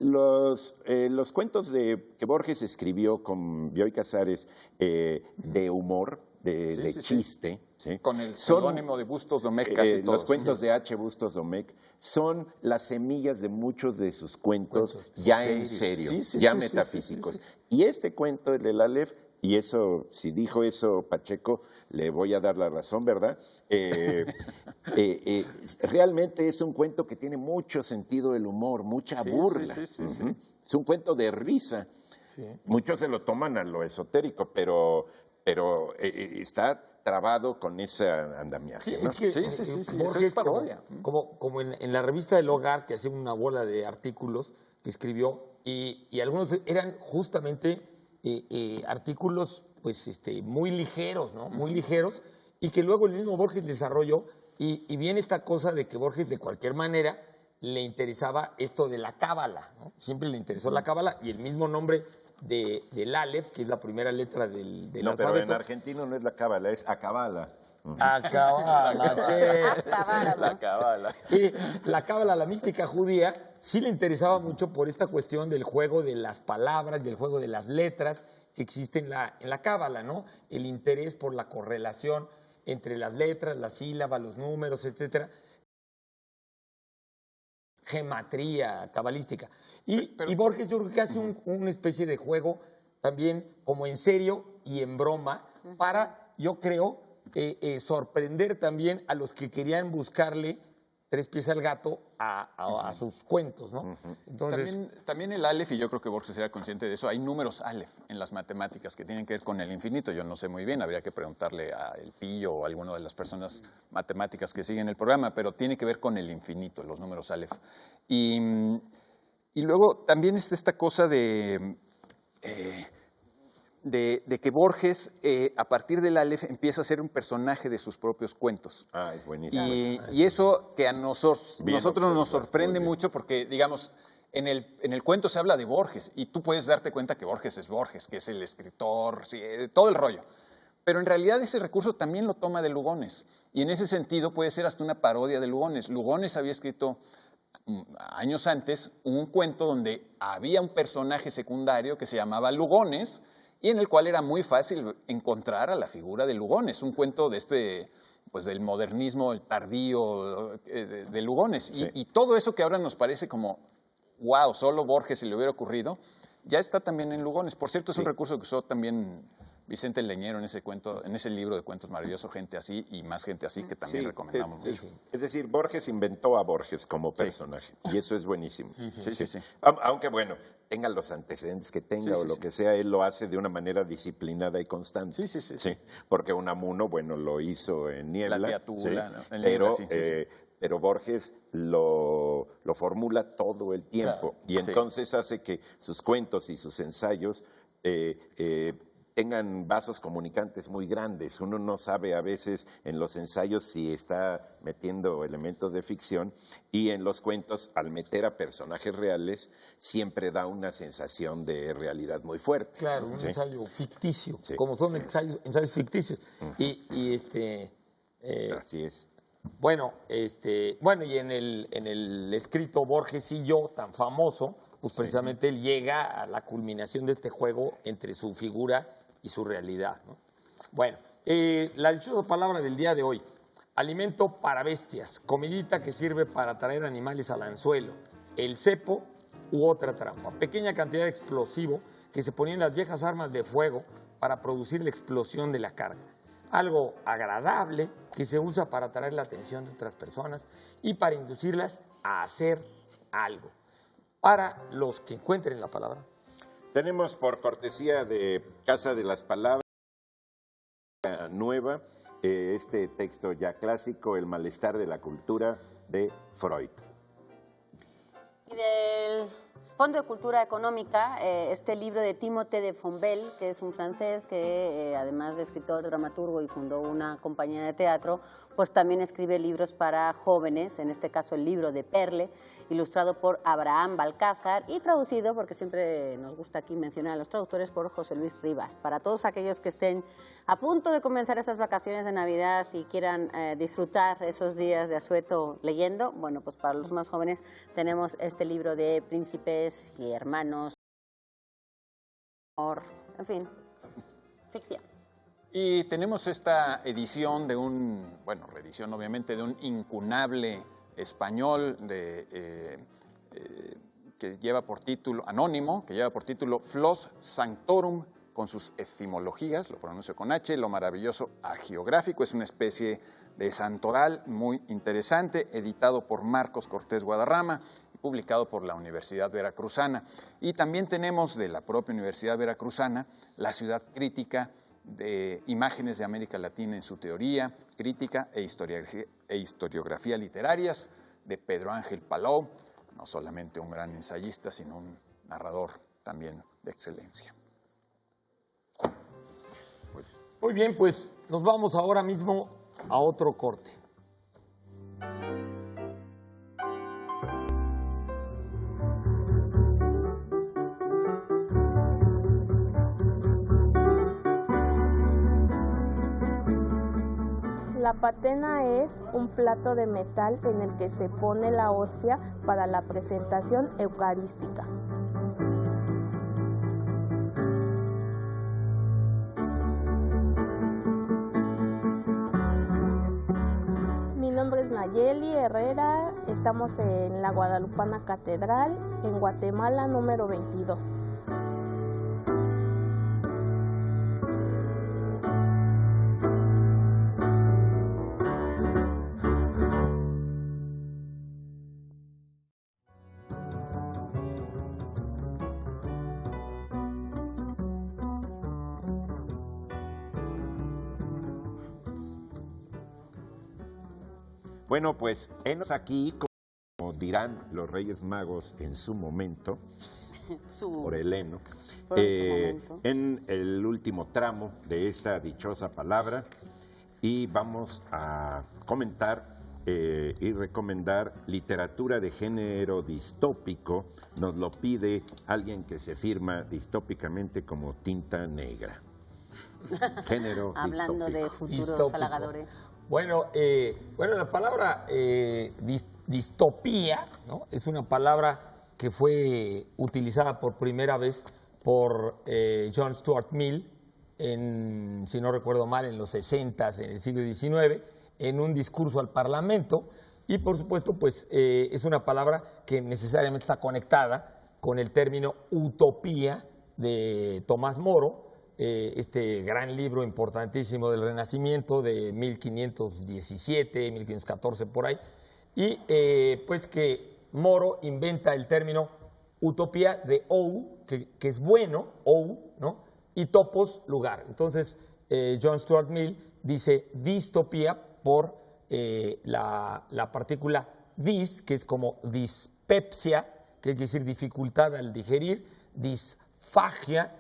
Los cuentos que Borges escribió con Bioy Casares de humor, de chiste, ¿sí? Con el Son, seudónimo de Bustos Domecq casi todos. los cuentos de H. Bustos Domecq son las semillas de muchos de sus cuentos ya en serio, ya metafísicos. Y este cuento, el del Aleph, y eso, si dijo eso Pacheco, le voy a dar la razón, ¿verdad? Realmente es un cuento que tiene mucho sentido del humor, mucha burla. Sí. Es un cuento de risa. Sí. Muchos se lo toman a lo esotérico, pero está trabado con esa andamiaje, ¿no? Es que Sí, Borges, eso es parodia. Como en la revista del Hogar, que hacía una bola de artículos que escribió, y algunos eran justamente artículos pues muy ligeros, ¿no? Muy ligeros, y que luego el mismo Borges desarrolló, y viene esta cosa de que Borges de cualquier manera le interesaba esto de la cábala, ¿no? Siempre le interesó la cábala, y el mismo nombre del Aleph, que es la primera letra del No, alfabeto. pero en argentino no es la cábala, es acabala. Acabala, che. La cábala. Y la cábala, la mística judía, sí le interesaba mucho por esta cuestión del juego de las palabras, del juego de las letras que existe en la cábala, ¿no? El interés por la correlación entre las letras, las sílabas, los números, etcétera. Gematría cabalística. Y Borges yo creo que hace una especie de juego también como en serio y en broma para, yo creo, sorprender también a los que querían buscarle tres pies al gato a sus cuentos, ¿no? Entonces, También el Aleph, y yo creo que Borges era consciente de eso, hay números Aleph en las matemáticas que tienen que ver con el infinito. Yo no sé muy bien, habría que preguntarle a El Pillo o a alguna de las personas matemáticas que siguen el programa, pero tiene que ver con el infinito, los números Aleph. Y luego también está esta cosa de que Borges, a partir del Aleph, empieza a ser un personaje de sus propios cuentos. Ah, es buenísimo. Y eso que a nosotros nos observado, sorprende muy bien. mucho porque, digamos, en el cuento se habla de Borges y tú puedes darte cuenta que Borges, que es el escritor, sí, todo el rollo. Pero en realidad ese recurso también lo toma de Lugones. Y en ese sentido puede ser hasta una parodia de Lugones. Lugones había escrito años antes un cuento donde había un personaje secundario que se llamaba Lugones, y en el cual era muy fácil encontrar a la figura de Lugones, un cuento de pues del modernismo tardío de Lugones. Sí. Y todo eso que ahora nos parece como, wow, solo Borges se le hubiera ocurrido, ya está también en Lugones. Por cierto, es un recurso que usó también Vicente Leñero en ese libro de cuentos maravilloso, Gente Así, y más gente así, que también recomendamos mucho. Es decir, Borges inventó a Borges como personaje, y eso es buenísimo. Sí. Aunque, bueno, tenga los antecedentes que tenga o lo que sea, él lo hace de una manera disciplinada y constante. Sí. Porque Unamuno, bueno, lo hizo en Niebla. La criatura, ¿no? En Pero, Niebla, pero Borges lo formula todo el tiempo, y entonces hace que sus cuentos y sus ensayos tengan vasos comunicantes muy grandes. Uno no sabe a veces en los ensayos si está metiendo elementos de ficción, y en los cuentos, al meter a personajes reales, siempre da una sensación de realidad muy fuerte. Claro, un ¿sí? ensayo ficticio, Sí. como son ensayos ficticios. Así es. Bueno, y en el escrito Borges y yo, tan famoso, pues precisamente él llega a la culminación de este juego entre su figura y su realidad, ¿no? Bueno, la dichosa palabra del día de hoy: alimento para bestias, comidita que sirve para atraer animales al anzuelo, el cepo u otra trampa, pequeña cantidad de explosivo que se ponía en las viejas armas de fuego para producir la explosión de la carga. Algo agradable que se usa para atraer la atención de otras personas y para inducirlas a hacer algo. Para los que encuentren la palabra. Tenemos, por cortesía de Casa de las Palabras Nueva, este texto ya clásico, El malestar de la cultura, de Freud. Y del Fondo de Cultura Económica, este libro de Timothée de Fombelle, que es un francés que además de escritor, dramaturgo y fundó una compañía de teatro, pues también escribe libros para jóvenes, en este caso el libro de Perle, ilustrado por Abraham Balcázar y traducido, porque siempre nos gusta aquí mencionar a los traductores, por José Luis Rivas. Para todos aquellos que estén a punto de comenzar estas vacaciones de Navidad y quieran disfrutar esos días de asueto leyendo, bueno, pues para los más jóvenes tenemos este libro de príncipes y hermanos, en fin, ficción. Y tenemos esta edición de reedición obviamente de un incunable español que lleva por título, anónimo, que lleva por título Flos Sanctorum, con sus etimologías, lo pronuncio con H, lo maravilloso hagiográfico, es una especie de santoral muy interesante, editado por Marcos Cortés Guadarrama y publicado por la Universidad Veracruzana. Y también tenemos de la propia Universidad Veracruzana La ciudad crítica, de imágenes de América Latina en su teoría, crítica e historiografía literarias, de Pedro Ángel Palou, no solamente un gran ensayista, sino un narrador también de excelencia. Muy bien, pues nos vamos ahora mismo a otro corte. La patena es un plato de metal en el que se pone la hostia para la presentación eucarística. Mi nombre es Nayeli Herrera, estamos en la Guadalupana Catedral, en Guatemala, número 22. Bueno, pues enos aquí, como dirán los Reyes Magos en su momento, por el heno, en el último tramo de esta dichosa palabra, y vamos a comentar y recomendar literatura de género distópico. Nos lo pide alguien que se firma distópicamente como Tinta Negra. Género Hablando distópico. de futuros Distópico. halagadores. Bueno, la palabra distopía, ¿no?, es una palabra que fue utilizada por primera vez por John Stuart Mill, si no recuerdo mal, en los 60s, en el siglo XIX, en un discurso al Parlamento, y por supuesto, pues es una palabra que necesariamente está conectada con el término utopía de Tomás Moro, este gran libro importantísimo del Renacimiento de 1517, 1514 por ahí, y pues que Moro inventa el término utopía de ou, que es bueno, ou, ¿no?, y topos, lugar. Entonces John Stuart Mill dice distopía por la partícula dis, que es como dispepsia, que quiere decir dificultad al digerir, disfagia,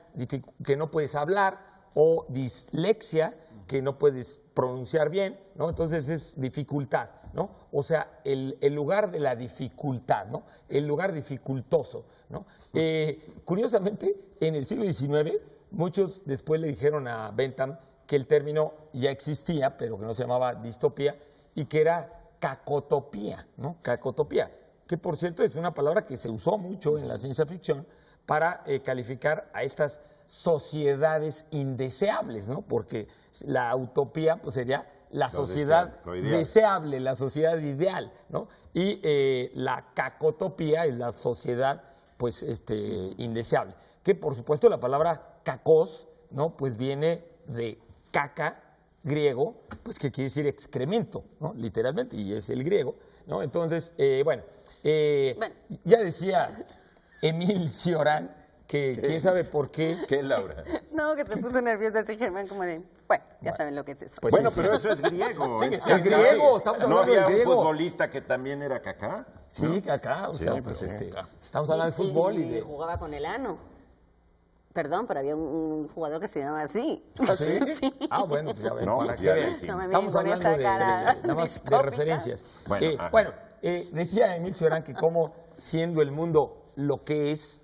que no puedes hablar, o dislexia, que no puedes pronunciar bien, ¿no? Entonces es dificultad, ¿no? O sea, el lugar de la dificultad, ¿no? El lugar dificultoso, ¿no? Curiosamente, en el siglo XIX, muchos después le dijeron a Bentham que el término ya existía, pero que no se llamaba distopía, y que era cacotopía, ¿no? Cacotopía, que por cierto es una palabra que se usó mucho en la ciencia ficción para calificar a estas sociedades indeseables, ¿no? Porque la utopía pues sería la sociedad deseable, la sociedad ideal, ¿no? Y la cacotopía es la sociedad pues indeseable, que por supuesto la palabra cacos, ¿no? Pues viene de caca, griego, pues que quiere decir excremento, ¿no? Literalmente, y es el griego, ¿no? Entonces, ya decía Émile Cioran que quién sabe por qué. ¿Qué, Laura? No, que se puso nerviosa así, Germán, como de, bueno, ya saben lo que es eso. Pues bueno, pero eso es griego. Sí, es griego, estamos ¿No hablando había del un griego. futbolista que también era cacá? Sí, ¿no? cacá, o Sí, sea, pero pues bueno. estamos hablando de fútbol y y de... jugaba con el ano. Perdón, pero había un jugador que se llamaba así. ¿Ah, sí? Sí. Ah, bueno, pues a ver, No, para pues que ya vean. sí. No me Estamos miren con hablando esa cara nada más de distópica. referencias. Bueno, Decía Émile Cioran que como siendo el mundo lo que es,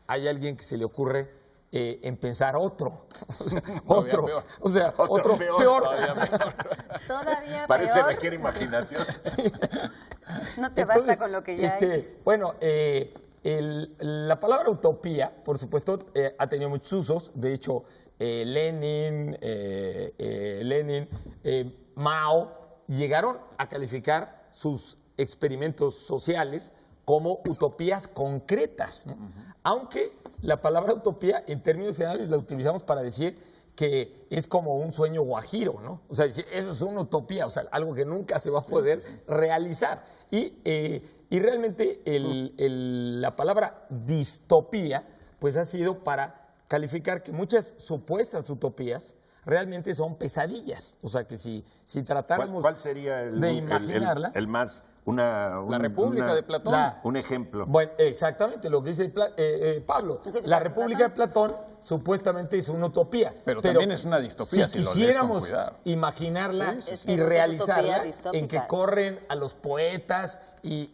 hay alguien que se le ocurre en pensar otro. O sea, otro peor. Todavía Parece peor. requiere imaginación. No te Entonces, basta con lo que ya hay. Bueno, la palabra utopía, por supuesto, ha tenido muchos usos. De hecho, Lenin, Mao, llegaron a calificar sus experimentos sociales como utopías concretas, ¿no? Aunque la palabra utopía en términos generales la utilizamos para decir que es como un sueño guajiro, ¿no? O sea, eso es una utopía, o sea, algo que nunca se va a poder realizar. Y realmente la palabra distopía pues ha sido para calificar que muchas supuestas utopías realmente son pesadillas. O sea, que si tratáramos ¿Cuál sería de imaginarlas... el más... La República de Platón. Un ejemplo. Bueno, exactamente lo que dice Pablo. La República de Platón supuestamente es una utopía. Pero también es una distopía, Si si lo lees con quisiéramos cuidado. imaginarla Sí, sí, y sí. Hay realizarla muchas utopías en que distópicas. corren a los poetas y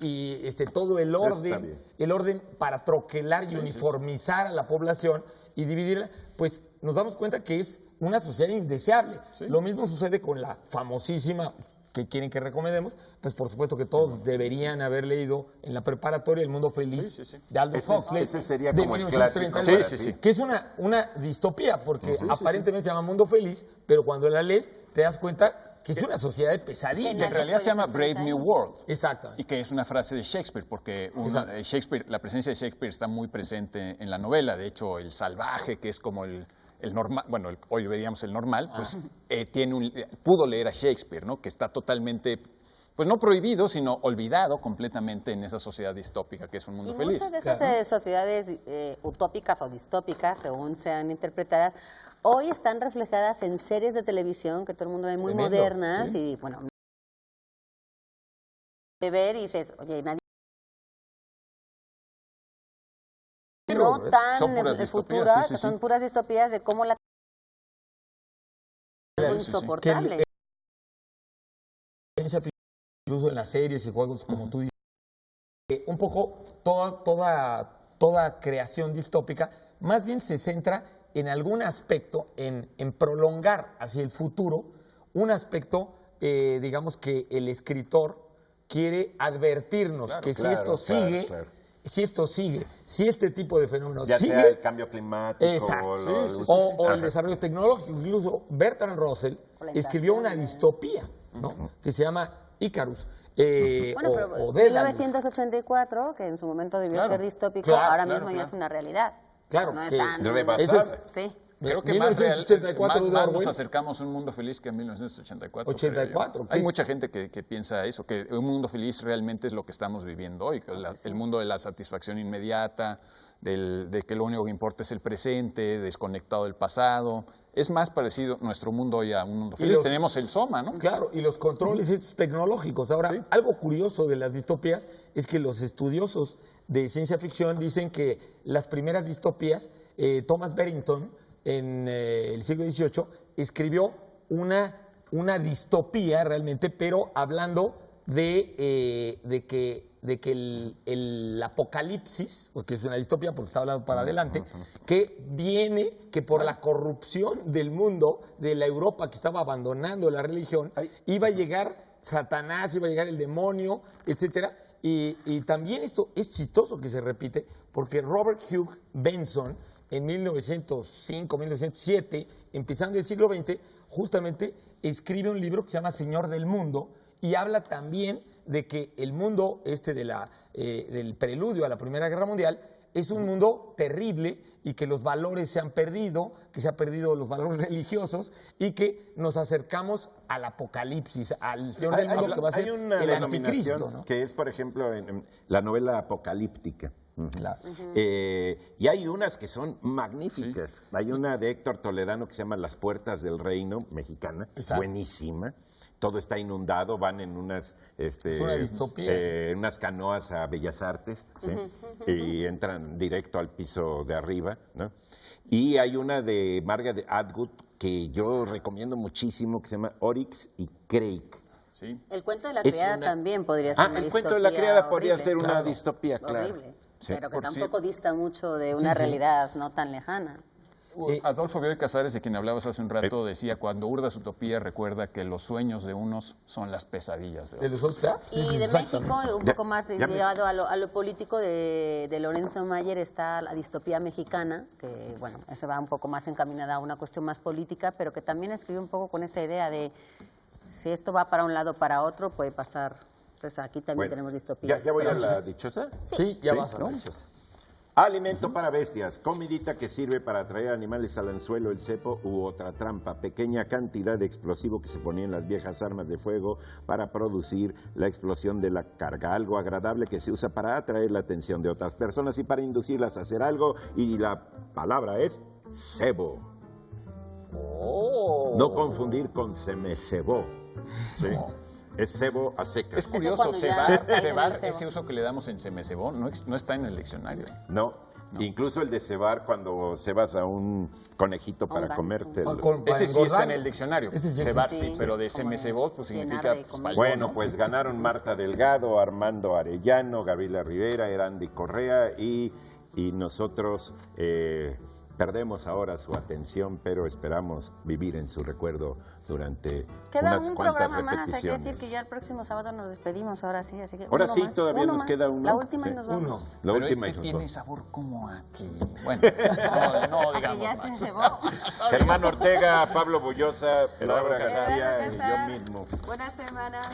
todo el está bien. orden para troquelar y uniformizar a la población y dividirla, pues nos damos cuenta que es una sociedad indeseable. Lo mismo sucede con la famosísima que quieren que recomendemos, pues por supuesto que todos deberían haber leído en la preparatoria El Mundo Feliz de Aldous Huxley. Ese sería de como el 1939, clásico. que es una distopía, porque aparentemente se llama Mundo Feliz, pero cuando la lees te das cuenta que es una sociedad de pesadillas. Que En realidad se llama puede ser Brave New ahí. World. Exactamente. Y que es una frase de Shakespeare, porque Exacto. la presencia de Shakespeare está muy presente en la novela. De hecho, el salvaje, que es como el normal, bueno, hoy veríamos el normal, pues pudo leer a Shakespeare, ¿no? Que está totalmente, pues no prohibido, sino olvidado completamente en esa sociedad distópica que es un mundo Y feliz. muchas de esas sociedades utópicas o distópicas, según sean interpretadas, hoy están reflejadas en series de televisión que todo el mundo ve muy Tremendo, modernas sí. y, bueno, de ver y dices, oye, nadie... No tan Son puras distopías, futuras, sí, sí, son sí. puras distopías de cómo la... algo Sí, sí, sí. insoportable. Incluso en las series y juegos, como tú dices, un poco toda creación distópica más bien se centra en algún aspecto, en prolongar hacia el futuro un aspecto, digamos, que el escritor quiere advertirnos que si esto sigue, si este tipo de fenómenos Ya sigue, sea el cambio climático exacto, o el desarrollo tecnológico. Incluso Bertrand Russell O la escribió una invasión, distopía, ¿no? Que se llama Icarus. Bueno, pero o Dédalus. 1984, que en su momento debió ser distópico, claro, ahora claro, mismo ya es una realidad. Claro, No es que tan... rebasada. Sí. Creo que 1984 de más Orwell. nos acercamos a un mundo feliz que a 1984. 84, creo yo. que Hay es- mucha gente que piensa eso, que un mundo feliz realmente es lo que estamos viviendo hoy, que el mundo de la satisfacción inmediata, de que lo único que importa es el presente, desconectado del pasado. Es más parecido nuestro mundo hoy a un mundo feliz. Tenemos el SOMA, ¿no? Claro, y los controles estos tecnológicos. Ahora, algo curioso de las distopías es que los estudiosos de ciencia ficción dicen que las primeras distopías, Thomas Barrington en el siglo XVIII, escribió una distopía realmente, pero hablando de que el apocalipsis, porque es una distopía porque está hablando para adelante, que viene que por la corrupción del mundo, de la Europa que estaba abandonando la religión, iba a llegar Satanás, iba a llegar el demonio, etcétera. Y también esto es chistoso que se repite, porque Robert Hugh Benson, en 1905, 1907, empezando el siglo XX, justamente escribe un libro que se llama Señor del Mundo, y habla también de que el mundo del preludio a la Primera Guerra Mundial es un mundo terrible y que los valores se han perdido, que se han perdido los valores religiosos y que nos acercamos al apocalipsis, al fin del mundo que va a ser el anticristo, ¿no? Que es, por ejemplo, en la novela apocalíptica. Claro. Y hay unas que son magníficas. Sí. Hay una de Héctor Toledano que se llama Las Puertas del Reino, mexicana, buenísima. Todo está inundado, van en unas unas canoas a Bellas Artes, ¿sí? Y entran directo al piso de arriba, ¿no? Y hay una de Margaret Atwood que yo recomiendo muchísimo, que se llama Oryx y Crake. Sí. El cuento de la criada también podría ser una distopía. El cuento de la criada horrible. Podría ser una distopía, claro. Horrible, sí. Pero que tampoco dista mucho de una realidad no tan lejana. Adolfo Bioy Casares, de quien hablabas hace un rato, decía: cuando urdas utopía, recuerda que los sueños de unos son las pesadillas de otros. Y de México, un poco más llegado a lo político, de Lorenzo Mayer está la distopía mexicana, que bueno, esa va un poco más encaminada a una cuestión más política, pero que también escribió un poco con esa idea de si esto va para un lado o para otro, puede pasar. Entonces aquí también tenemos distopías. ¿Ya voy a la dichosa? Sí, ya vas a la dichosa. Alimento para bestias, comidita que sirve para atraer animales al anzuelo, el cepo u otra trampa. Pequeña cantidad de explosivo que se ponía en las viejas armas de fuego para producir la explosión de la carga. Algo agradable que se usa para atraer la atención de otras personas y para inducirlas a hacer algo. Y la palabra es cebo. No confundir con se me cebó. ¿Sí? Es cebo a secas. Es curioso, cebar, ese uso que le damos en se me cebó, no está en el diccionario. No. Incluso el de cebar, cuando cebas a un conejito para comértelo. Ese sí está en el diccionario. Cebar sí, pero de se me cebó pues significa falló, bueno, ¿no? Pues ganaron Marta Delgado, Armando Arellano, Gabriela Rivera, Erandi Correa y nosotros perdemos ahora su atención, pero esperamos vivir en su recuerdo durante unas cuantas repeticiones. Queda un programa más, hay que decir que ya el próximo sábado nos despedimos, ahora sí. Así que ahora sí, todavía nos queda uno. La última y nos vamos. La última tiene sabor como aquí. Bueno, no digamos ya más. Germán Ortega, Pablo Bullosa, Laura García y yo mismo. Buena semana.